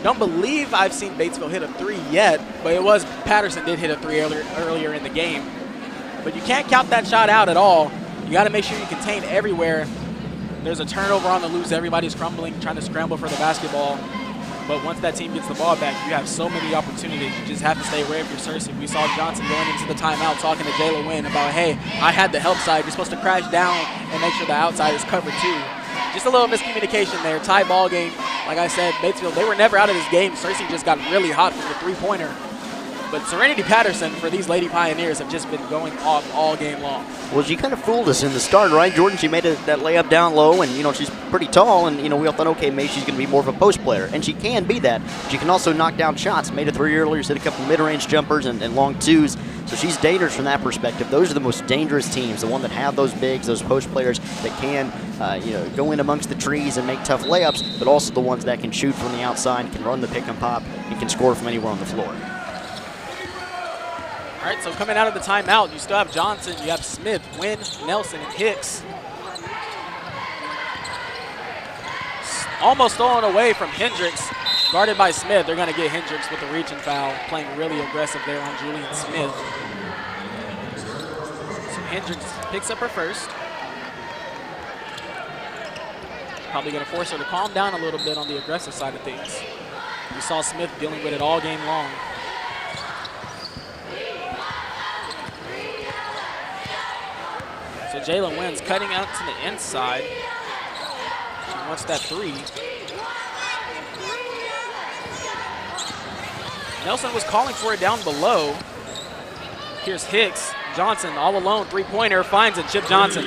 Don't believe I've seen Batesville hit a 3 yet, but it was Patterson did hit a 3 earlier in the game. But you can't count that shot out at all. You got to make sure you contain everywhere. There's a turnover on the loose. Everybody's crumbling, trying to scramble for the basketball. But once that team gets the ball back, you have so many opportunities. You just have to stay away from your Cersei. We saw Johnson going into the timeout talking to Jayla Wynn about, hey, I had the help side. You're supposed to crash down and make sure the outside is covered too. Just a little miscommunication there. Tie ball game. Like I said, Batesville, they were never out of this game. Cersei just got really hot from the three-pointer. But Serenity Patterson for these Lady Pioneers have just been going off all game long. Well, she kind of fooled us in the start, right, Jordan? She made that layup down low, and, she's pretty tall, and, we all thought, okay, maybe she's going to be more of a post player. And she can be that. She can also knock down shots. Made a 3 earlier, hit a couple mid-range jumpers and long twos. So she's dangerous from that perspective. Those are the most dangerous teams, the one that have those bigs, those post players that can, go in amongst the trees and make tough layups, but also the ones that can shoot from the outside, can run the pick and pop, and can score from anywhere on the floor. All right, so coming out of the timeout, you still have Johnson, you have Smith, Wynn, Nelson, and Hicks. Almost stolen away from Hendricks, guarded by Smith. They're going to get Hendricks with a reaching foul, playing really aggressive there on Julian Smith. So Hendricks picks up her first. Probably going to force her to calm down a little bit on the aggressive side of things. We saw Smith dealing with it all game long. So Jayla Wynn's cutting out to the inside. She wants that 3. Nelson was calling for it down below. Here's Hicks. Johnson all alone, 3-pointer, finds it, Chip Johnson.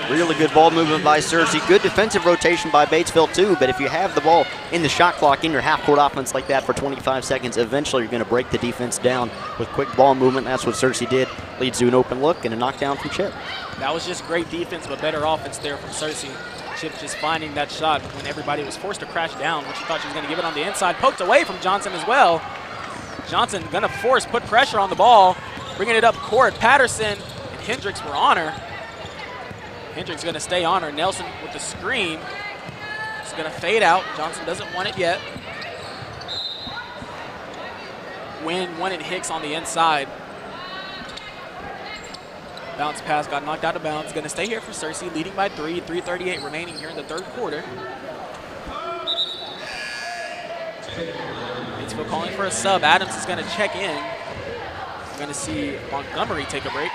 Really good ball movement by Cersei. Good defensive rotation by Batesville too, but if you have the ball in the shot clock in your half-court offense like that for 25 seconds, eventually you're going to break the defense down with quick ball movement. That's what Cersei did. Leads to an open look and a knockdown from Chip. That was just great defense, but better offense there from Cersei. Chip just finding that shot when everybody was forced to crash down, when she thought she was going to give it on the inside. Poked away from Johnson as well. Johnson going to put pressure on the ball, bringing it up court. Patterson and Hendricks were on her. Hendricks going to stay on her. Nelson with the screen. It's going to fade out. Johnson doesn't want it yet. Wynn wanted Hicks on the inside. Bounce pass got knocked out of bounds. Going to stay here for Cersei, leading by 3. 3:38 remaining here in the third quarter. Batesville calling for a sub. Adams is going to check in. We're going to see Montgomery take a break.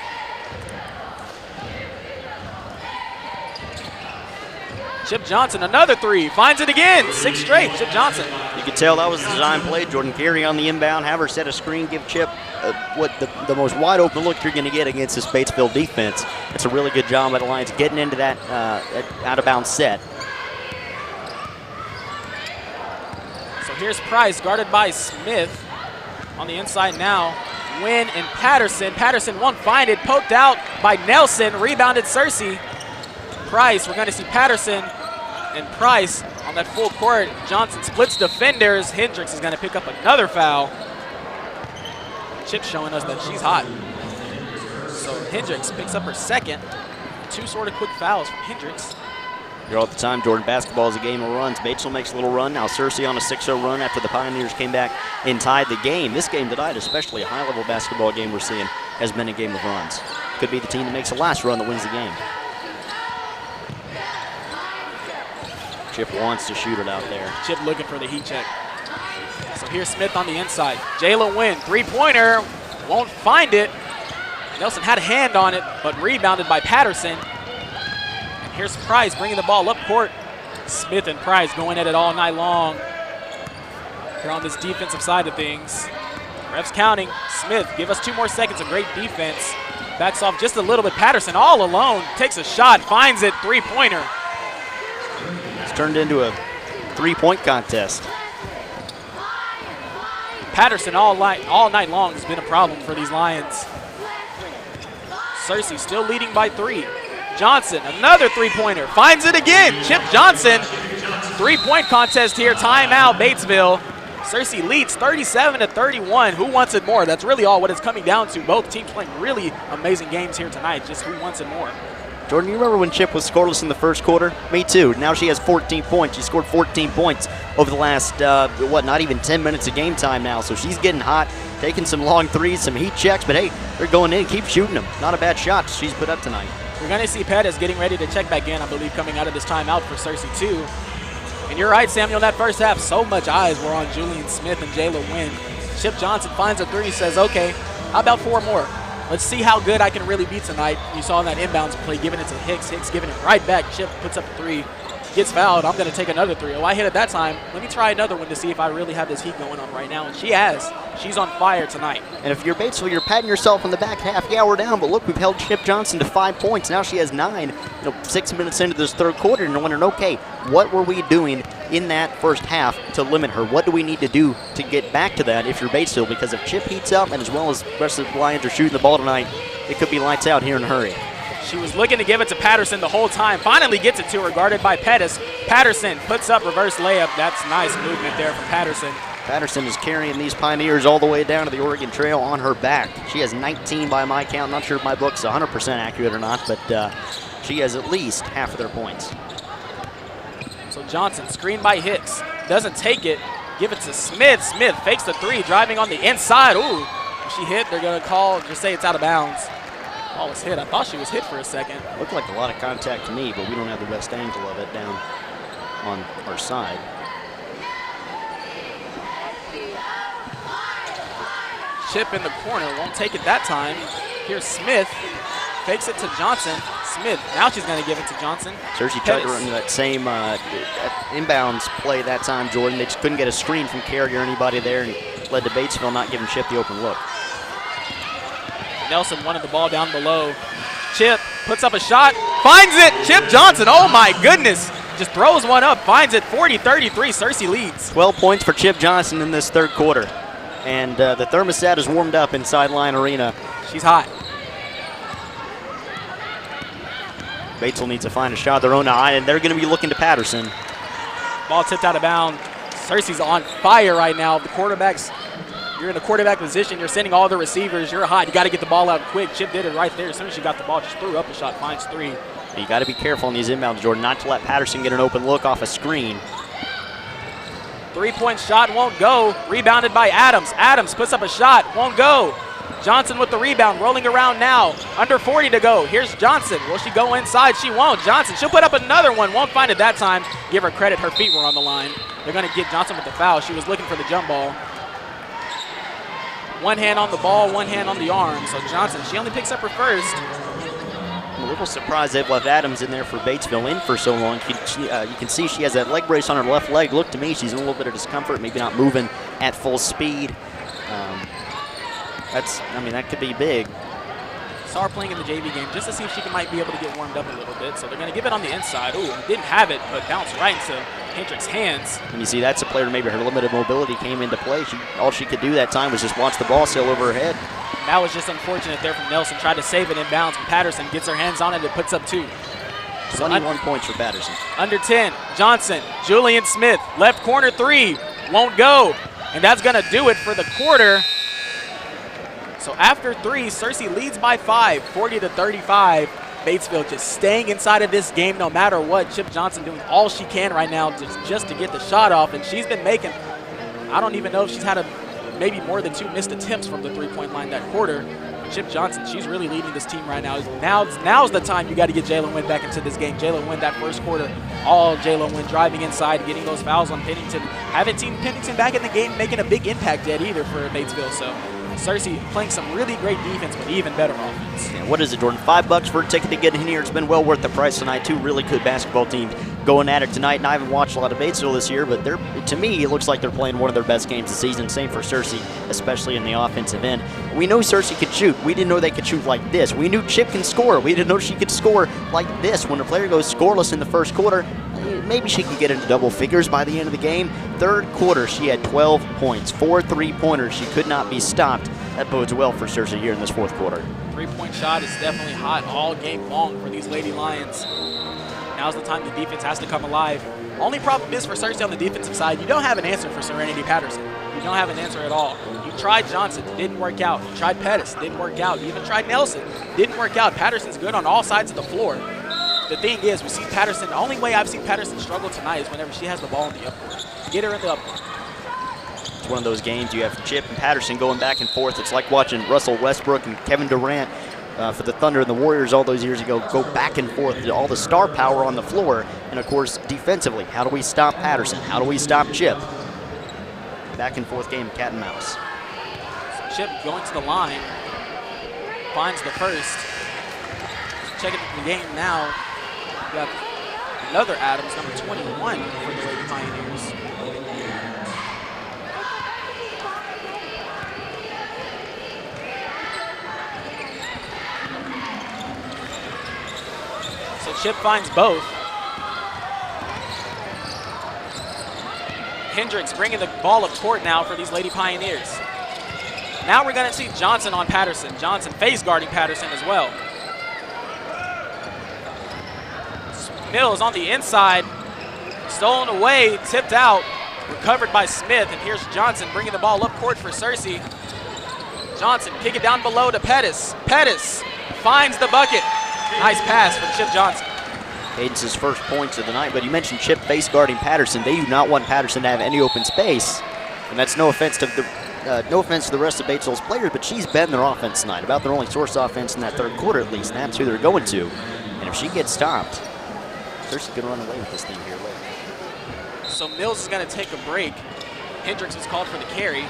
Chip Johnson, another 3. Finds it again. 6 straight. Chip Johnson. You could tell that was the design play. Jordan Carey on the inbound. Have her set a screen. Give Chip what the most wide open look you're going to get against this Batesville defense. It's a really good job by the Lions getting into that out of bounds set. So here's Price guarded by Smith on the inside now. Wynn and Patterson. Patterson won't find it. Poked out by Nelson. Rebounded Cersei. Price, we're going to see Patterson and Price on that full court. Johnson splits defenders. Hendricks is going to pick up another foul. Chip showing us that she's hot. So Hendricks picks up her second. 2 sort of quick fouls from Hendricks. Here all the time, Jordan, basketball is a game of runs. Batesville makes a little run. Now Cersei on a 6-0 run after the Pioneers came back and tied the game. This game tonight, especially a high-level basketball game we're seeing, has been a game of runs. Could be the team that makes the last run that wins the game. Chip wants to shoot it out there. Chip looking for the heat check. So here's Smith on the inside. Jayla Wynn, 3-pointer, won't find it. Nelson had a hand on it, but rebounded by Patterson. And here's Price bringing the ball up court. Smith and Price going at it all night long. Here on this defensive side of things. Refs counting. Smith, give us 2 more seconds of great defense. Backs off just a little bit. Patterson all alone, takes a shot, finds it, 3-pointer. It's turned into a 3-point contest. Patterson all night long has been a problem for these Lions. Cersei still leading by 3. Johnson, another 3-pointer, finds it again. Chip Johnson, three-point contest here. Timeout, Batesville. Cersei leads 37-31. Who wants it more? That's really all what it's coming down to. Both teams playing really amazing games here tonight. Just who wants it more? Jordan, you remember when Chip was scoreless in the first quarter? Me too. Now she has 14 points. She scored 14 points over the last, not even 10 minutes of game time now. So she's getting hot, taking some long threes, some heat checks. But, hey, they're going in. Keep shooting them. Not a bad shot she's put up tonight. We're going to see Pettis getting ready to check back in, I believe, coming out of this timeout for Cersei, too. And you're right, Samuel, in that first half, so much eyes were on Julian Smith and Jayla Wynn. Chip Johnson finds a three, says, okay, how about 4 more? Let's see how good I can really be tonight. You saw in that inbounds play, giving it to Hicks. Hicks giving it right back. Chip puts up a 3, gets fouled. I'm going to take another 3. Oh, I hit it that time. Let me try another one to see if I really have this heat going on right now. And she has. She's on fire tonight. And if you're Batesville, you're patting yourself on the back half. Yeah, we're down, but look, we've held Chip Johnson to 5 points. Now she has 9, 6 minutes into this third quarter, and you're wondering, okay, what were we doing in that first half to limit her? What do we need to do to get back to that if you're Batesville? Because if Chip heats up, and as well as the rest of the Lions are shooting the ball tonight, it could be lights out here in a hurry. She was looking to give it to Patterson the whole time. Finally gets it to her, guarded by Pettis. Patterson puts up reverse layup. That's nice movement there from Patterson. Patterson is carrying these Pioneers all the way down to the Oregon Trail on her back. She has 19 by my count. Not sure if my book's 100% accurate or not, but she has at least half of their points. So Johnson, screened by Hicks. Doesn't take it. Give it to Smith. Smith fakes the 3, driving on the inside. Ooh, if she hit, they're going to just say it's out of bounds. Ball was hit. I thought she was hit for a second. Looked like a lot of contact to me, but we don't have the best angle of it down on our side. Chip in the corner, won't take it that time. Here's Smith, fakes it to Johnson. Smith, now she's going to give it to Johnson. Cersei tried to run that same inbounds play that time, Jordan. They just couldn't get a screen from Carey or anybody there, and it led to Batesville not giving Chip the open look. Nelson wanted the ball down below. Chip puts up a shot, finds it. Chip Johnson, oh my goodness. Just throws one up, finds it, 40-33, Cersei leads. 12 points for Chip Johnson in this third quarter. And the thermostat is warmed up inside Lion Arena. She's hot. Batesville needs to find a shot of their own eye, and they're going to be looking to Patterson. Ball tipped out of bounds. Cersei's on fire right now. The quarterbacks, you're in the quarterback position. You're sending all the receivers. You're hot. You got to get the ball out quick. Chip did it right there. As soon as she got the ball, just threw up a shot, finds 3. You got to be careful on these inbounds, Jordan, not to let Patterson get an open look off a screen. 3-point shot won't go. Rebounded by Adams. Adams puts up a shot, won't go. Johnson with the rebound, rolling around now. Under 40 to go. Here's Johnson. Will she go inside? She won't. Johnson, she'll put up another one. Won't find it that time. Give her credit. Her feet were on the line. They're going to get Johnson with the foul. She was looking for the jump ball. One hand on the ball, one hand on the arm. So Johnson, she only picks up her first. I'm a little surprised they've left Adams in there for Batesville in for so long. You can see she has that leg brace on her left leg. Look to me, she's in a little bit of discomfort, maybe not moving at full speed. That could be big. Saw her playing in the JV game just to see if she might be able to get warmed up a little bit. So they're going to give it on the inside. Ooh, didn't have it, but bounced right into Hendrick's hands. And you see that's a player maybe her limited mobility came into play. All she could do that time was just watch the ball sail over her head. And that was just unfortunate there from Nelson. Tried to save it in bounds, but Patterson gets her hands on it and puts up 2. 21 points for Patterson. Under 10, Johnson, Julian Smith, left corner 3, won't go. And that's going to do it for the quarter. So after 3, Cersei leads by 5, 40-35. Batesville just staying inside of this game no matter what. Chip Johnson doing all she can right now just to get the shot off. And she's been making, I don't even know if she's had maybe more than 2 missed attempts from the 3-point line that quarter. Chip Johnson, she's really leading this team right now. Now's the time you got to get Jayla Wynn back into this game. Jayla Wynn that first quarter, all Jayla Wynn driving inside, getting those fouls on Pennington. Haven't seen Pennington back in the game making a big impact yet either for Batesville. So Cersei playing some really great defense, but even better offense. Yeah, what is it, Jordan? $5 for a ticket to get in here. It's been well worth the price tonight. 2 really good basketball teams going at it tonight. And I haven't watched a lot of Batesville this year, but to me, it looks like they're playing one of their best games this season. Same for Cersei, especially in the offensive end. We know Cersei could shoot. We didn't know they could shoot like this. We knew Chip can score. We didn't know she could score like this. When a player goes scoreless in the first quarter, maybe she can get into double figures by the end of the game. Third quarter, she had 12 points, 4 3-pointers. She could not be stopped. That bodes well for Cersei here in this fourth quarter. 3-point shot is definitely hot all game long for these Lady Lions. Now's the time the defense has to come alive. Only problem is for Cersei on the defensive side, you don't have an answer for Serenity Patterson. You don't have an answer at all. You tried Johnson, didn't work out. You tried Pettis, didn't work out. You even tried Nelson, didn't work out. Patterson's good on all sides of the floor. The thing is, we see Patterson, the only way I've seen Patterson struggle tonight is whenever she has the ball in the upcourt. Get her in the upcourt. It's one of those games you have Chip and Patterson going back and forth. It's like watching Russell Westbrook and Kevin Durant for the Thunder and the Warriors all those years ago go back and forth, all the star power on the floor. And, of course, defensively, how do we stop Patterson? How do we stop Chip? Back and forth game, cat and mouse. So Chip going to the line, finds the first. Checking the game now. We have another Adams, number 21 for the Lady Pioneers. So Chip finds both. Hendricks bringing the ball up court now for these Lady Pioneers. Now we're going to see Johnson on Patterson. Johnson face guarding Patterson as well. Mills on the inside, stolen away, tipped out, recovered by Smith, and here's Johnson bringing the ball up court for Cersei. Johnson kick it down below to Pettis. Pettis finds the bucket. Nice pass from Chip Johnson. Cadence's first points of the night, but you mentioned Chip face guarding Patterson. They do not want Patterson to have any open space, and that's no offense to the rest of Batesville's players, but she's been their offense tonight, about their only source offense in that third quarter at least, and that's who they're going to. And if she gets stopped, Cersei can run away with this thing here later. So Mills is going to take a break. Hendricks was called for the carry.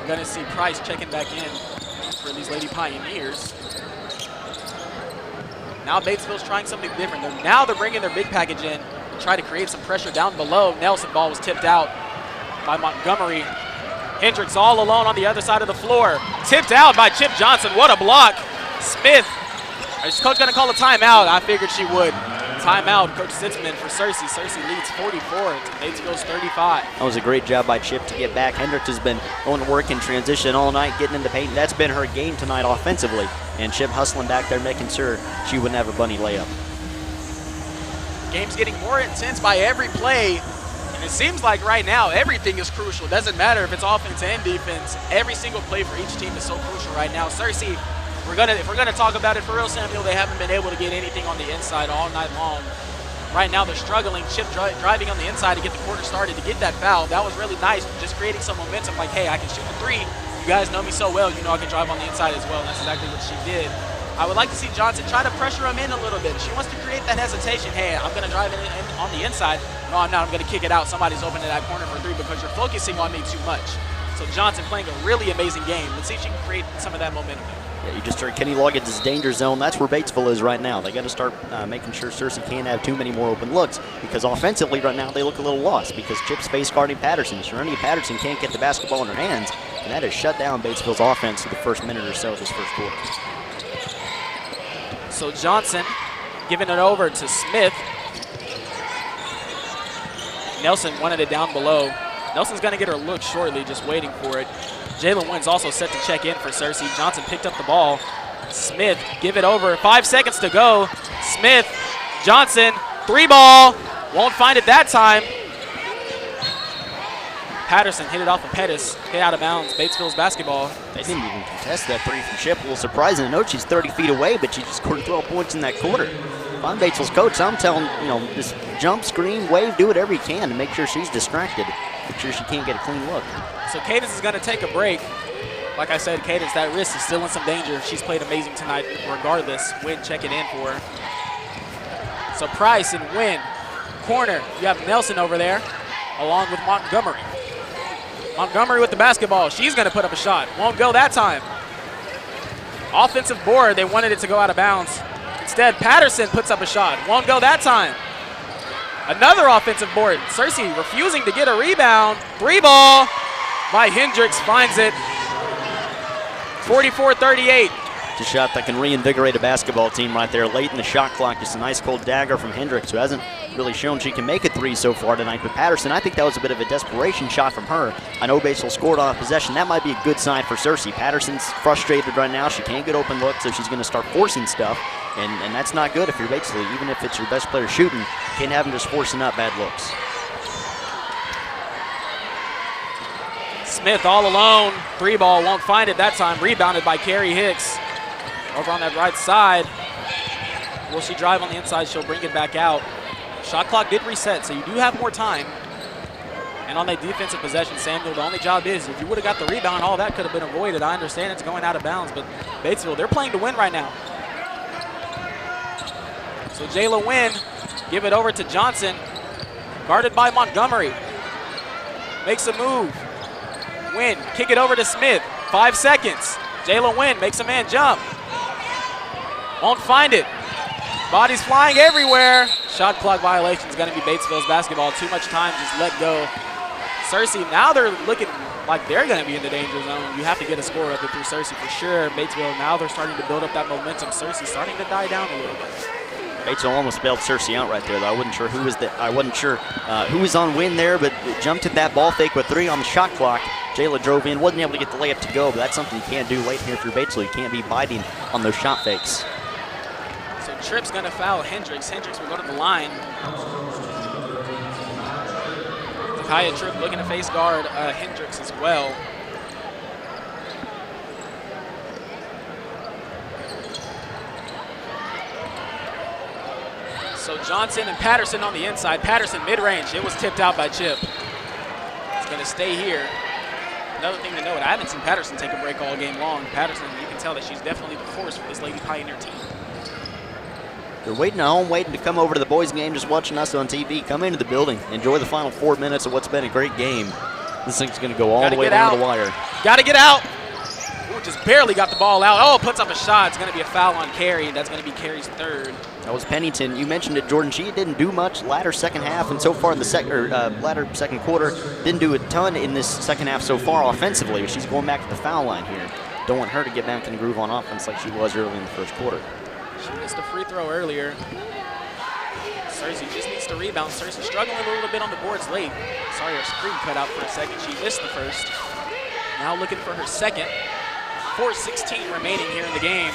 We're going to see Price checking back in for these Lady Pioneers. Now Batesville's trying something different. Now they're bringing their big package in to try to create some pressure down below. Nelson ball was tipped out by Montgomery. Hendricks all alone on the other side of the floor. Tipped out by Chip Johnson. What a block. Smith. Is Coach going to call a timeout? I figured she would. Timeout, Coach Sitzman for Cersei. Cersei leads 44 to Batesville's 35. That was a great job by Chip to get back. Hendricks has been going to work in transition all night, getting in the paint. That's been her game tonight offensively. And Chip hustling back there, making sure she wouldn't have a bunny layup. Game's getting more intense by every play. And it seems like right now everything is crucial. Doesn't matter if it's offense and defense. Every single play for each team is so crucial right now. Cersei, if we're gonna talk about it for real, Samuel, they haven't been able to get anything on the inside all night long. Right now they're struggling. Chip driving on the inside to get the quarter started, to get that foul. That was really nice, just creating some momentum like, hey, I can shoot the three. You guys know me so well, you know I can drive on the inside as well, and that's exactly what she did. I would like to see Johnson try to pressure him in a little bit. She wants to create that hesitation. Hey, I'm gonna drive in on the inside. No, I'm not, I'm gonna kick it out. Somebody's open to that corner for three because you're focusing on me too much. So Johnson playing a really amazing game. Let's see if she can create some of that momentum. Yeah, you just heard Kenny Loggins' danger zone. That's where Batesville is right now. They got to start making sure Cersei can't have too many more open looks, because offensively right now they look a little lost because Chip's face guarding Patterson. Serenity Patterson can't get the basketball in her hands, and that has shut down Batesville's offense for the first minute or so of this first quarter. So Johnson giving it over to Smith. Nelson wanted it down below. Nelson's going to get her look shortly, just waiting for it. Jalen Wynn's also set to check in for Cersei. Johnson picked up the ball. Smith, give it over. 5 seconds to go. Smith, Johnson, three ball. Won't find it that time. Patterson hit it off of Pettis. Hit out of bounds. Batesville's basketball. They didn't even contest that three from Chip. A little surprising. I know she's 30 feet away, but she just scored 12 points in that quarter. If I'm Batesville's coach, I'm telling, just jump, screen, wave, do whatever you can to make sure she's distracted. Make sure she can't get a clean look. So Cadence is going to take a break. Like I said, Cadence, that wrist is still in some danger. She's played amazing tonight regardless. Wynn checking in for her. So Price and Wynn. Corner, you have Nelson over there along with Montgomery. Montgomery with the basketball. She's going to put up a shot. Won't go that time. Offensive board. They wanted it to go out of bounds. Instead, Patterson puts up a shot. Won't go that time. Another offensive board. Cersei refusing to get a rebound. Three ball by Hendricks. Finds it. 44-38. a shot that can reinvigorate a basketball team right there late in the shot clock. Just a nice cold dagger from Hendricks, who hasn't really shown she can make a three so far tonight. But Patterson, I think that was a bit of a desperation shot from her. I know Batesville scored on a possession. That might be a good sign for Cersei. Patterson's frustrated right now. She can't get open looks, so she's going to start forcing stuff. And that's not good if you're Batesville. Even if it's your best player shooting, you can't have them just forcing up bad looks. Smith all alone. Three ball, won't find it that time. Rebounded by Carrie Hicks. Over on that right side. Will she drive on the inside? She'll bring it back out. Shot clock did reset, so you do have more time. And on that defensive possession, Samuel, the only job is if you would have got the rebound, all that could have been avoided. I understand it's going out of bounds, but Batesville, they're playing to win right now. So Jayla Wynn, give it over to Johnson. Guarded by Montgomery. Makes a move. Wynn, kick it over to Smith. 5 seconds. Jayla Wynn makes a man jump. Won't find it. Bodies flying everywhere. Shot clock violation is going to be Batesville's basketball. Too much time, just let go. Cersei, now they're looking like they're going to be in the danger zone. You have to get a score up through Cersei for sure. Batesville, now they're starting to build up that momentum. Cersei starting to die down a little bit. Batesville almost bailed Cersei out right there, though. I wasn't sure who was on Wynn there, but jumped at that ball fake with 3 on the shot clock. Jayla drove in, wasn't able to get the layup to go, but that's something you can't do late here if you're Batesville. You can't be biting on those shot fakes. So Tripp's going to foul Hendricks. Hendricks will go to the line. Kaya Tripp looking to face guard Hendricks as well. So Johnson and Patterson on the inside. Patterson mid-range. It was tipped out by Chip. It's going to stay here. Another thing to note, I haven't seen Patterson take a break all game long. Patterson, you can tell that she's definitely the force for this Lady Pioneer team. They're waiting at home, waiting to come over to the boys' game, just watching us on TV. Come into the building, enjoy the final 4 minutes of what's been a great game. This thing's going to go all the way down to the wire. Got to get out. Ooh, just barely got the ball out. Oh, puts up a shot. It's going to be a foul on Carrie. That's going to be Carrie's third. That was Pennington. You mentioned it, Jordan. She didn't do much latter second half, and so far in the latter second quarter, didn't do a ton in this second half so far offensively. But she's going back to the foul line here. Don't want her to get back in the groove on offense like she was early in the first quarter. She missed a free throw earlier. Cersei just needs to rebound. Cersei struggling a little bit on the boards late. Sorry, her screen cut out for a second. She missed the first. Now looking for her second. 4:16 remaining here in the game.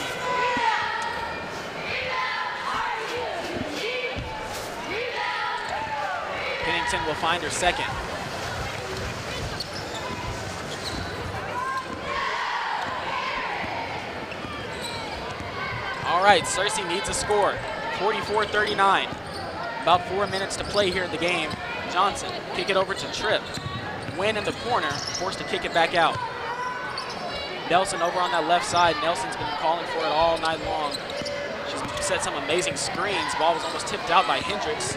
Pennington will find her second. All right, Cersei needs a score. 44-39. About 4 minutes to play here in the game. Johnson, kick it over to Tripp. Wynn in the corner, forced to kick it back out. Nelson over on that left side. Nelson's been calling for it all night long. She's set some amazing screens. Ball was almost tipped out by Hendricks.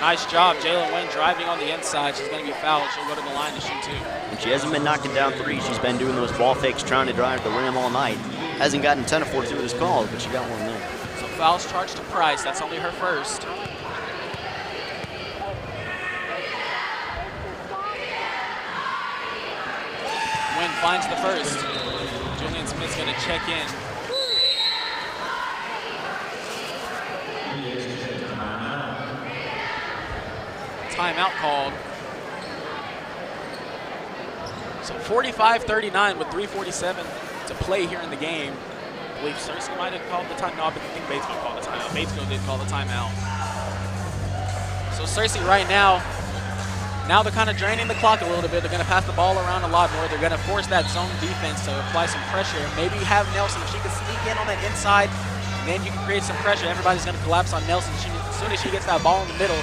Nice job, Jayla Wynn driving on the inside. She's going to be fouled. She'll go to the line to shoot 2. And she hasn't been knocking down threes. She's been doing those ball fakes, trying to drive the rim all night. Hasn't gotten a ton of fortuitous calls, but she got one there. So fouls charged to Price. That's only her first. Wynn finds the first. Julian Smith's going to check in. Timeout called. So 45-39 with 3:47 to play here in the game. I believe Cersei might have called the time. No, I think Batesville called the timeout. Batesville did call the timeout. So Cersei right now they're kind of draining the clock a little bit. They're going to pass the ball around a lot more. They're going to force that zone defense to apply some pressure. Maybe have Nelson, if she can sneak in on that inside, then you can create some pressure. Everybody's going to collapse on Nelson. As soon as she gets that ball in the middle,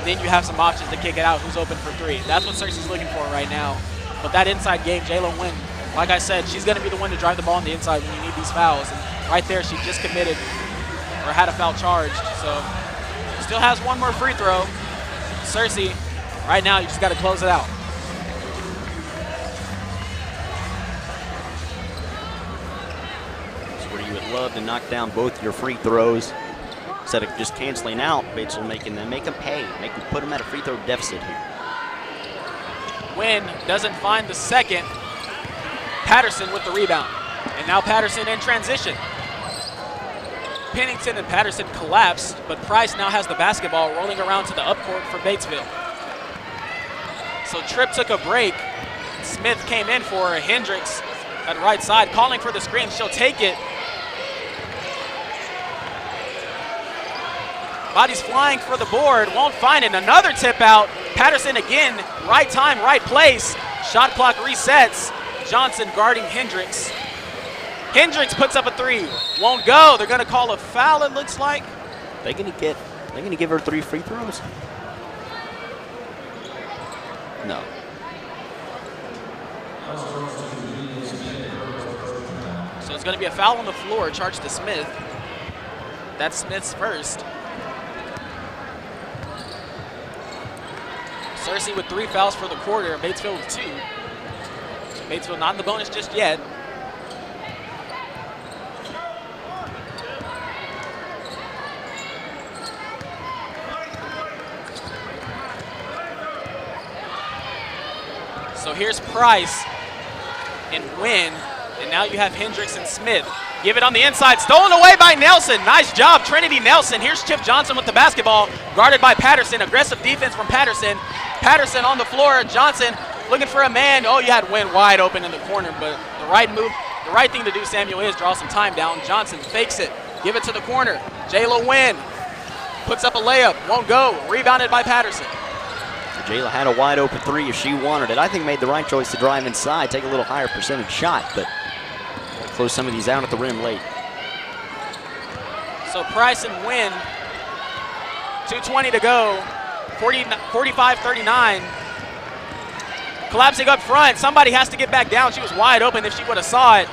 then you have some options to kick it out. Who's open for 3? That's what Cersei's looking for right now. But that inside game, Jayla Wynn, like I said, she's going to be the one to drive the ball on the inside when you need these fouls. And right there, she just committed or had a foul charged. So still has one more free throw. Cersei, right now, you just got to close it out. That's where you would love to knock down both your free throws. Instead of just canceling out, Batesville making them make them pay, put them at a free throw deficit here. Wynn doesn't find the second. Patterson with the rebound. And now Patterson in transition. Pennington and Patterson collapsed, but Price now has the basketball rolling around to the upcourt for Batesville. So Tripp took a break. Smith came in for Hendricks at right side, calling for the screen. She'll take it. Body's flying for the board, won't find it. Another tip out. Patterson again, right time, right place. Shot clock resets. Johnson guarding Hendricks. Hendricks puts up a three. Won't go. They're going to call a foul, it looks like. They're going to give her 3 free throws? No. So it's going to be a foul on the floor, charged to Smith. That's Smith's first. Searcy with 3 fouls for the quarter, Batesville with 2. So Batesville not in the bonus just yet. So here's Price and Wynn, and now you have Hendricks and Smith. Give it on the inside, stolen away by Nelson. Nice job, Trinity Nelson. Here's Chip Johnson with the basketball, guarded by Patterson. Aggressive defense from Patterson. Patterson on the floor, Johnson looking for a man. Oh, you had Wynn wide open in the corner, but the right move, the right thing to do, Samuel, is draw some time down. Johnson fakes it, give it to the corner. Jayla Wynn puts up a layup, won't go. Rebounded by Patterson. Jayla had a wide open 3 if she wanted it. I think made the right choice to drive inside, take a little higher percentage shot, but close some of these out at the rim late. So Price and Wynn, 2:20 to go, 45-39. Collapsing up front, somebody has to get back down. She was wide open if she would have saw it.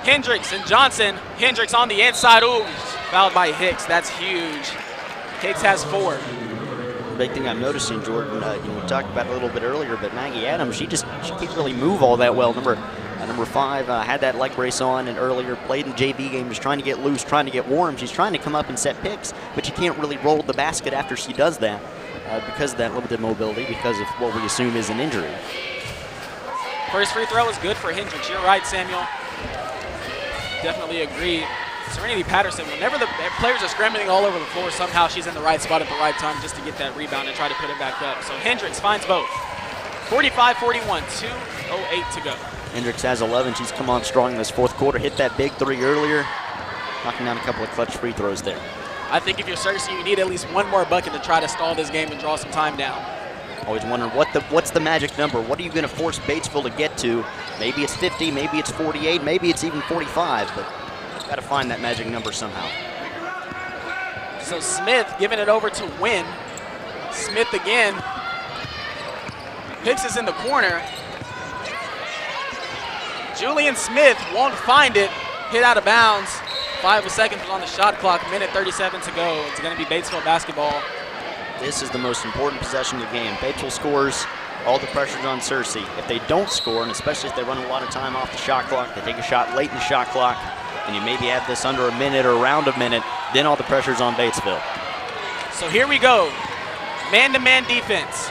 Hendricks and Johnson. Hendricks on the inside, ooh, fouled by Hicks, that's huge. Hicks has 4. Big thing I'm noticing, Jordan, we talked about it a little bit earlier, but Maggie Adams, she can't really move all that well. Number 5 had that leg brace on and earlier played in the JV game, just trying to get loose, trying to get warm. She's trying to come up and set picks, but she can't really roll the basket after she does that because of that limited mobility, because of what we assume is an injury. First free throw is good for Hendricks. You're right, Samuel. Definitely agree. Serenity Patterson, whenever the players are scrambling all over the floor, somehow she's in the right spot at the right time just to get that rebound and try to put it back up. So Hendricks finds both. 45-41, 2:08 to go. Hendricks has 11. She's come on strong in this fourth quarter. Hit that big 3 earlier, knocking down a couple of clutch free throws there. I think if you're Searcy, you need at least one more bucket to try to stall this game and draw some time down. Always wondering what's the magic number? What are you going to force Batesville to get to? Maybe it's 50, maybe it's 48, maybe it's even 45, but got to find that magic number somehow. So Smith giving it over to Wynn. Smith again. Hicks is in the corner. Julian Smith won't find it. Hit out of bounds. 5 seconds on the shot clock. 1:37 to go. It's going to be Batesville basketball. This is the most important possession of the game. Batesville scores, all the pressure's on Searcy. If they don't score, and especially if they run a lot of time off the shot clock, they take a shot late in the shot clock, and you maybe have this under a minute or around a minute, then all the pressure's on Batesville. So here we go. Man-to-man defense.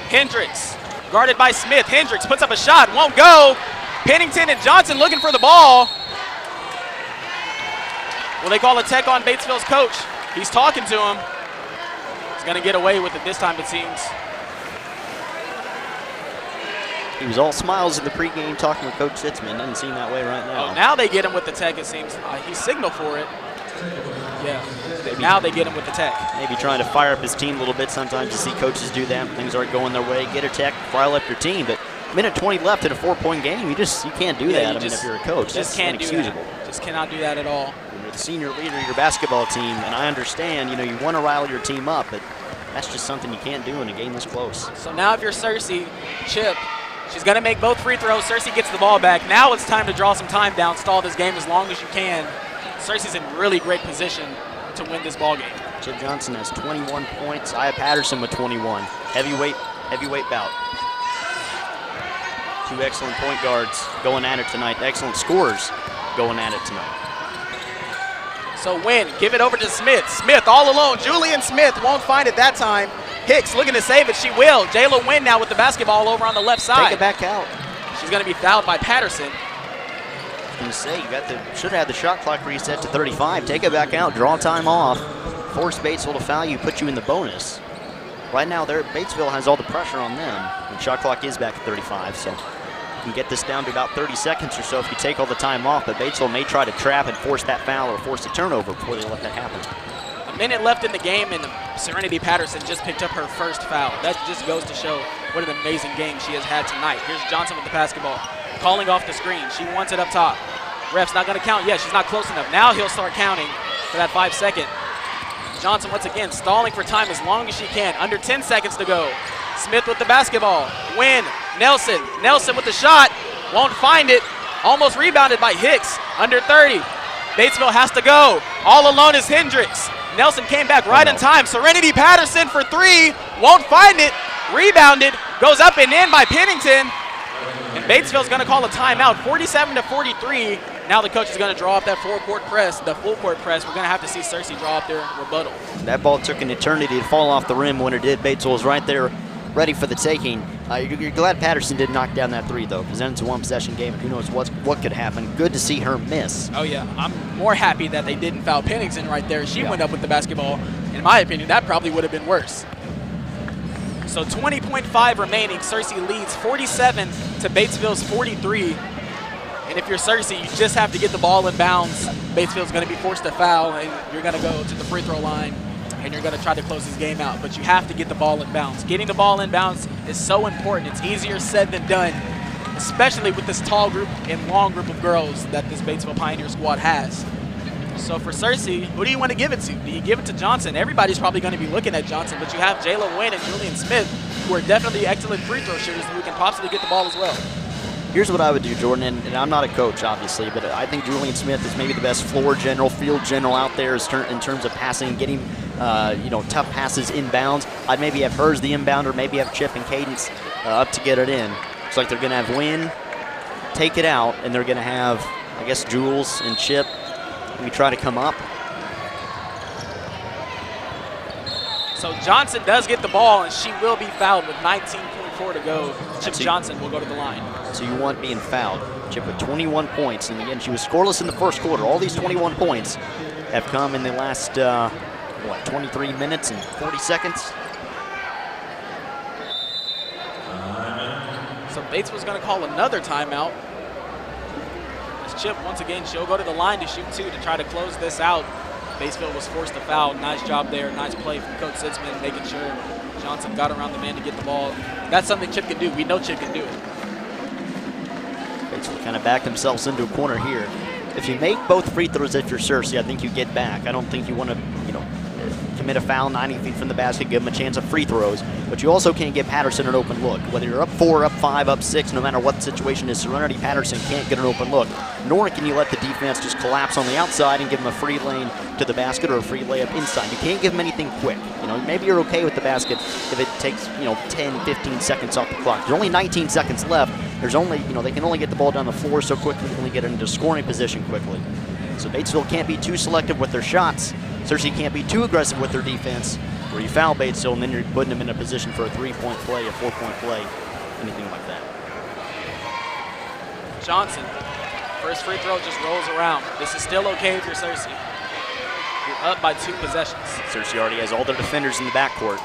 Hendricks, guarded by Smith. Hendricks puts up a shot, won't go. Pennington and Johnson looking for the ball. Will they call a tech on Batesville's coach? He's talking to him. He's going to get away with it this time, it seems. He was all smiles in the pregame talking with Coach Sitzman. Doesn't seem that way right now. Oh, now they get him with the tech, it seems. He signaled for it. Yeah, now they get him with the tech. Maybe trying to fire up his team a little bit. Sometimes you see coaches do that when things aren't going their way. Get a tech, fire up your team. But minute 20 left in a 4-point game, you can't do that. If you're a coach, just can't do that. Just cannot do that at all. When you're the senior leader of your basketball team, and I understand, you want to rile your team up, but that's just something you can't do in a game this close. So now if you're Searcy, Chip, she's going to make both free throws. Searcy gets the ball back. Now it's time to draw some time down, stall this game as long as you can. Searcy's in really great position to win this ball game. Chip Johnson has 21 points. Aya Patterson with 21. Heavyweight bout. 2 excellent point guards going at it tonight. Excellent scorers going at it tonight. So Wynn, give it over to Smith. Smith all alone. Julian Smith won't find it that time. Hicks looking to save it. She will. Jayla Wynn now with the basketball over on the left side. Take it back out. She's going to be fouled by Patterson. I was going to say, should have had the shot clock reset to 35. Take it back out. Draw time off. Force Batesville to foul you, put you in the bonus. Right now, Batesville has all the pressure on them. And shot clock is back at 35, so you can get this down to about 30 seconds or so if you take all the time off. But Batesville may try to trap and force that foul or force a turnover before they let that happen. A minute left in the game, and Serenity Patterson just picked up her first foul. That just goes to show what an amazing game she has had tonight. Here's Johnson with the basketball, calling off the screen. She wants it up top. Ref's not going to count yet. She's not close enough. Now he'll start counting for that 5 second. Johnson once again stalling for time as long as she can. Under 10 seconds to go. Smith with the basketball. Wynn, Nelson. Nelson with the shot. Won't find it. Almost rebounded by Hicks. Under 30. Batesville has to go. All alone is Hendricks. Nelson came back right in time. Serenity Patterson for 3. Won't find it. Rebounded. Goes up and in by Pennington. And Batesville's going to call a timeout. 47-43. Now the coach is going to draw up that full-court press. The full-court press. We're going to have to see Cersei draw up their rebuttal. That ball took an eternity to fall off the rim. When it did, Batesville was right there ready for the taking. You're glad Patterson did knock down that 3, though, because then it's a one-possession game, and who knows what could happen. Good to see her miss. Oh, yeah. I'm more happy that they didn't foul Pennington right there. She went up with the basketball. In my opinion, that probably would have been worse. So 20.5 remaining. Cersei leads 47 to Batesville's 43. And if you're Cersei, you just have to get the ball in bounds. Batesville's going to be forced to foul, and you're going to go to the free throw line, and you're going to try to close this game out. But you have to get the ball in bounds. Getting the ball in bounds is so important. It's easier said than done, especially with this tall group and long group of girls that this Batesville Pioneer squad has. So for Cersei, who do you want to give it to? Do you give it to Johnson? Everybody's probably going to be looking at Johnson, but you have Jayla Wynn and Julian Smith, who are definitely excellent free throw shooters who can possibly get the ball as well. Here's what I would do, Jordan, and I'm not a coach, obviously, but I think Julian Smith is maybe the best floor general, field general out there in terms of passing, getting tough passes inbounds. I'd maybe have her as the inbounder, maybe have Chip and Cadence up to get it in. It's like they're going to have Wynn take it out, and they're going to have, I guess, Jules and Chip maybe try to come up. So Johnson does get the ball, and she will be fouled with 19.4 to go. Chip Johnson will go to the line. So you want being fouled. Chip with 21 points, and again, she was scoreless in the first quarter. All these 21 points have come in the last, 23 minutes and 40 seconds? So Bates was going to call another timeout. As Chip, once again, she'll go to the line to shoot 2 to try to close this out. Batesville was forced to foul. Nice job there. Nice play from Coach Sitzman, making sure Johnson got around the man to get the ball. That's something Chip can do. We know Chip can do it. Batesville kind of backed themselves into a corner here. If you make both free throws if you're Cersei, I think you get back. I don't think you want to, commit a foul 90 feet from the basket, give them a chance of free throws. But you also can't give Patterson an open look. Whether you're up 4, up 5, up 6, no matter what the situation is, Serenity Patterson can't get an open look. Nor can you let the defense just collapse on the outside and give them a free lane to the basket or a free layup inside. You can't give them anything quick. Maybe you're okay with the basket if it takes, 10, 15 seconds off the clock. There's only 19 seconds left. There's only, they can only get the ball down the floor so quickly, they can only get it into scoring position quickly. So Batesville can't be too selective with their shots. Cersei can't be too aggressive with their defense, where you foul Batesville and then you're putting them in a position for a 3-point play, a 4-point play, anything like that. Johnson, first free throw just rolls around. This is still okay if you're Cersei. You're up by 2 possessions. Cersei already has all their defenders in the backcourt.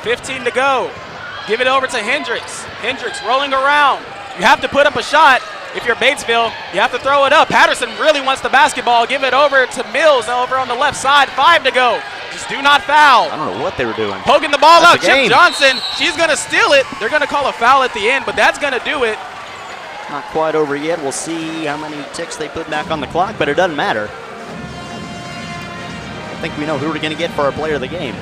$15 to go. Give it over to Hendricks. Hendricks rolling around. You have to put up a shot. If you're Batesville, you have to throw it up. Patterson really wants the basketball. Give it over to Mills over on the left side. 5 to go. Just do not foul. I don't know what they were doing. Poking the ball That's out. Chip Johnson, she's going to steal it. They're going to call a foul at the end, but that's going to do it. Not quite over yet. We'll see how many ticks they put back on the clock, but it doesn't matter. I think we know who we're going to get for our player of the game.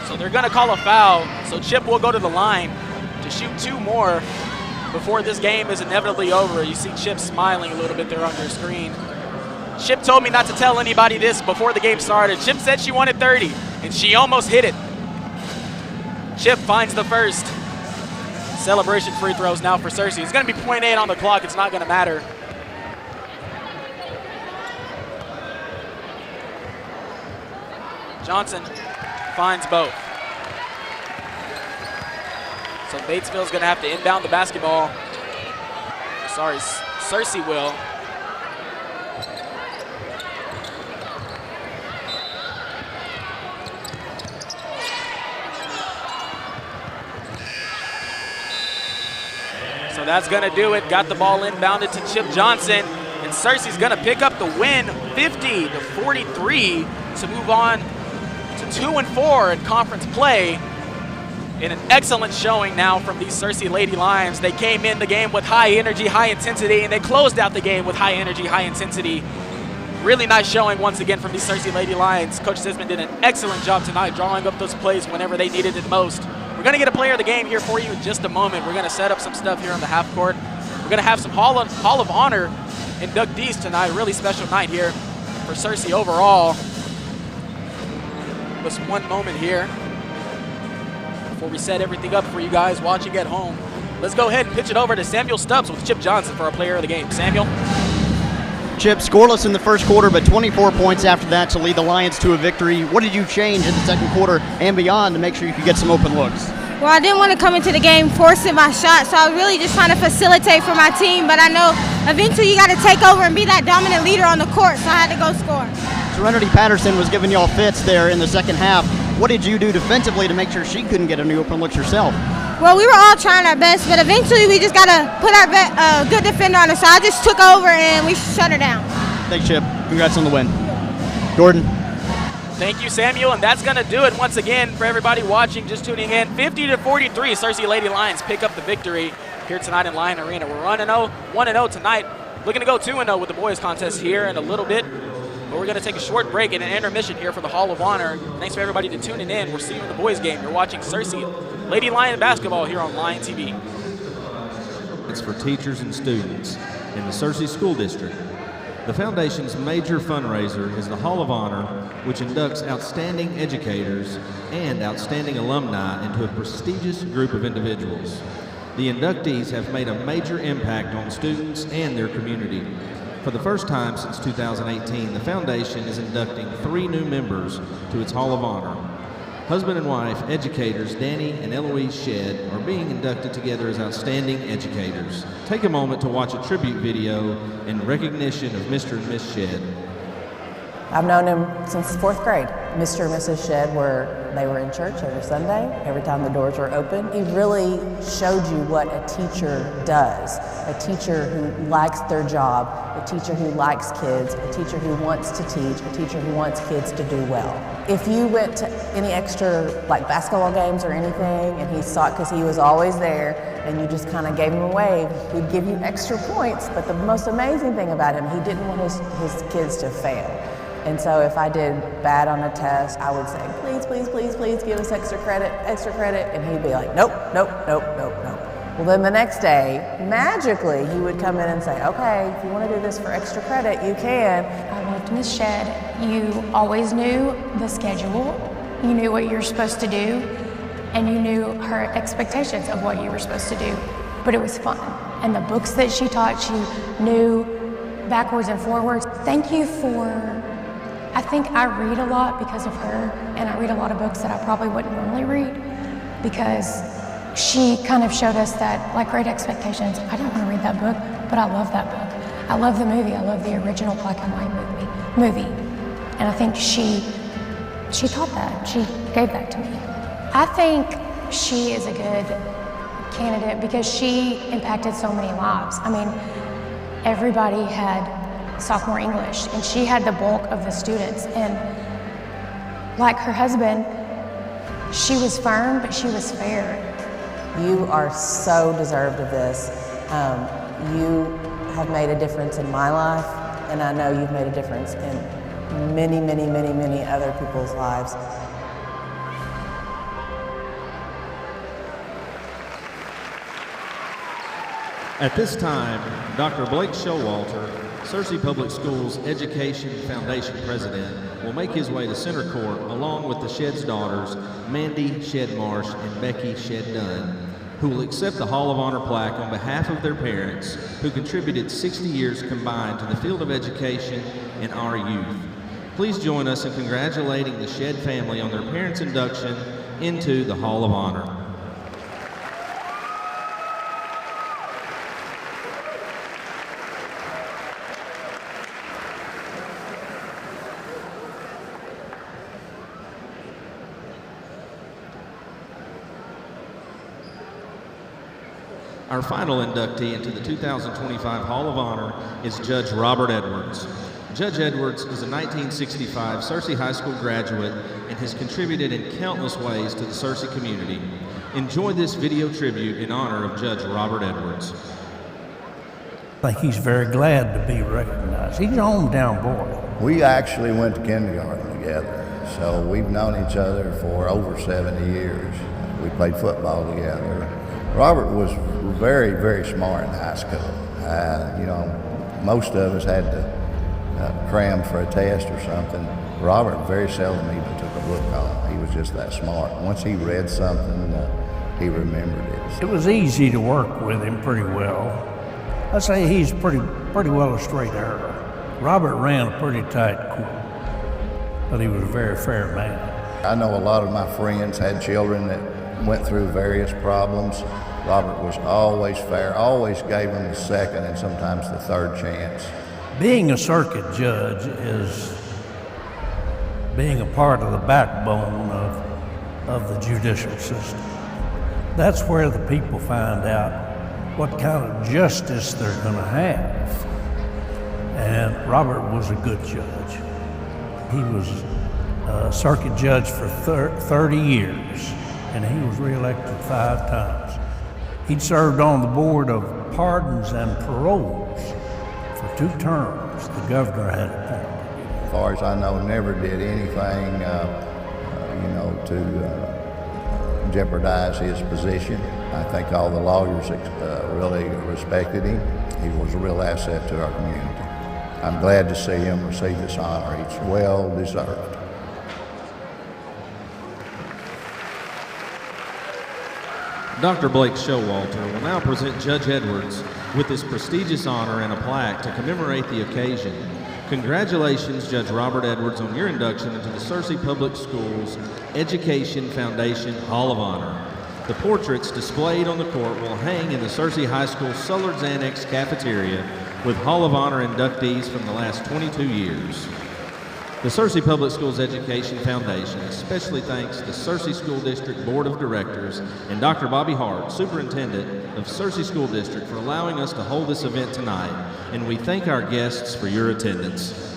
So they're going to call a foul. So Chip will go to the line to shoot 2 more before this game is inevitably over. You see Chip smiling a little bit there on your screen. Chip told me not to tell anybody this before the game started. Chip said she wanted 30, and she almost hit it. Chip finds the first. Celebration free throws now for Cersei. It's going to be .8 on the clock. It's not going to matter. Johnson finds both. So Batesville's going to have to inbound the basketball. Sorry, Cersei will. So that's going to do it. Got the ball inbounded to Chip Johnson. And Cersei's going to pick up the win, 50-43, to move on to 2-4 in conference play. In an excellent showing now from these Cersei Lady Lions. They came in the game with high energy, high intensity, and they closed out the game with high energy, high intensity. Really nice showing once again from these Cersei Lady Lions. Coach Sisman did an excellent job tonight drawing up those plays whenever they needed it most. We're going to get a player of the game here for you in just a moment. We're going to set up some stuff here on the half court. We're going to have some Hall of Honor inductees tonight. Really special night here for Cersei overall. Just one moment here before we set everything up for you guys watching at home. Let's go ahead and pitch it over to Samuel Stubbs with Chip Johnson for our player of the game. Samuel? Chip, scoreless in the first quarter, but 24 points after that to lead the Lions to a victory. What did you change in the second quarter and beyond to make sure you could get some open looks? Well, I didn't want to come into the game forcing my shot, so I was really just trying to facilitate for my team, but I know eventually you got to take over and be that dominant leader on the court, so I had to go score. Serenity Patterson was giving y'all fits there in the second half. What did you do defensively to make sure she couldn't get any open looks herself? Well, we were all trying our best, but eventually we just got to put our good defender on her, so I just took over and we shut her down. Thanks, Chip. Congrats on the win. Gordon. Thank you, Samuel, and that's going to do it once again for everybody watching, just tuning in. 50-43, Cersei Lady Lions pick up the victory here tonight in Lion Arena. We're 1-0 tonight, looking to go 2-0 with the boys contest here in a little bit. But we're going to take a short break and an intermission here for the Hall of Honor. Thanks for everybody to tuning in. We'll see you in the boys game. You're watching Cersei Lady Lion basketball here on Lion TV. It's for teachers and students in the Cersei School District. The Foundation's major fundraiser is the Hall of Honor, which inducts outstanding educators and outstanding alumni into a prestigious group of individuals. The inductees have made a major impact on students and their community. For the first time since 2018, the Foundation is inducting 3 new members to its Hall of Honor. Husband and wife educators Danny and Eloise Shedd are being inducted together as outstanding educators. Take a moment to watch a tribute video in recognition of Mr. and Miss Shedd. I've known him since 4th grade. Mr. and Mrs. Shedd they were in church every Sunday, every time the doors were open. He really showed you what a teacher does. A teacher who likes their job, a teacher who likes kids, a teacher who wants to teach, a teacher who wants kids to do well. If you went to any extra like basketball games or anything and he saw it because he was always there and you just kind of gave him a wave, he'd give you extra points. But the most amazing thing about him, he didn't want his kids to fail. And so if I did bad on a test, I would say, please, please, please, please give us extra credit, and he'd be like, nope, nope, nope, nope, nope. Well, then the next day, magically, he would come in and say, okay, if you want to do this for extra credit, you can. I loved Miss Shedd. You always knew the schedule, you knew what you were supposed to do, and you knew her expectations of what you were supposed to do, but it was fun. And the books that she taught you knew backwards and forwards. Thank you for... I think I read a lot because of her, and I read a lot of books that I probably wouldn't normally read because she kind of showed us that, like Great Expectations, I didn't want to read that book, but I love that book. I love the movie. I love the original black and white movie. And I think she taught that. She gave that to me. I think she is a good candidate because she impacted so many lives. I mean, everybody had sophomore English, and she had the bulk of the students. And like her husband, she was firm, but she was fair. You are so deserved of this. You have made a difference in my life, and I know you've made a difference in many, many, many, many other people's lives. At this time, Dr. Blake Showalter, Cersei Public Schools Education Foundation President, will make his way to center court along with the Shedd's daughters, Mandy Shedd Marsh and Becky Shedd Dunn. who will accept the Hall of Honor plaque on behalf of their parents, who contributed 60 years combined to the field of education and our youth. Please join us in congratulating the Shedd family on their parents' induction into the Hall of Honor. Our final inductee into the 2025 Hall of Honor is Judge Robert Edwards. Judge Edwards is a 1965 Searcy High School graduate and has contributed in countless ways to the Searcy community. Enjoy this video tribute in honor of Judge Robert Edwards. I think he's very glad to be recognized. He's a hometown boy. We actually went to kindergarten together, so we've known each other for over 70 years. We played football together. Robert was very, very smart in high school. Most of us had to cram for a test or something. Robert very seldom even took a book home. He was just that smart. Once he read something, he remembered it. It was easy to work with him pretty well. I'd say he's pretty well a straight arrow. Robert ran a pretty tight court, but he was a very fair man. I know a lot of my friends had children that went through various problems. Robert was always fair, always gave them the second and sometimes the third chance. Being a circuit judge is being a part of the backbone of the judicial system. That's where the people find out what kind of justice they're going to have. And Robert was a good judge. He was a circuit judge for 30 years, and he was reelected 5 times. He'd served on the board of pardons and paroles for 2 terms the governor had appointed. As far as I know, never did anything, to jeopardize his position. I think all the lawyers really respected him. He was a real asset to our community. I'm glad to see him receive this honor. It's well deserved. Dr. Blake Showalter will now present Judge Edwards with this prestigious honor and a plaque to commemorate the occasion. Congratulations, Judge Robert Edwards, on your induction into the Searcy Public Schools Education Foundation Hall of Honor. The portraits displayed on the court will hang in the Searcy High School Sullard's Annex cafeteria with Hall of Honor inductees from the last 22 years. The Searcy Public Schools Education Foundation especially thanks the Searcy School District Board of Directors and Dr. Bobby Hart, Superintendent of Searcy School District, for allowing us to hold this event tonight, and we thank our guests for your attendance.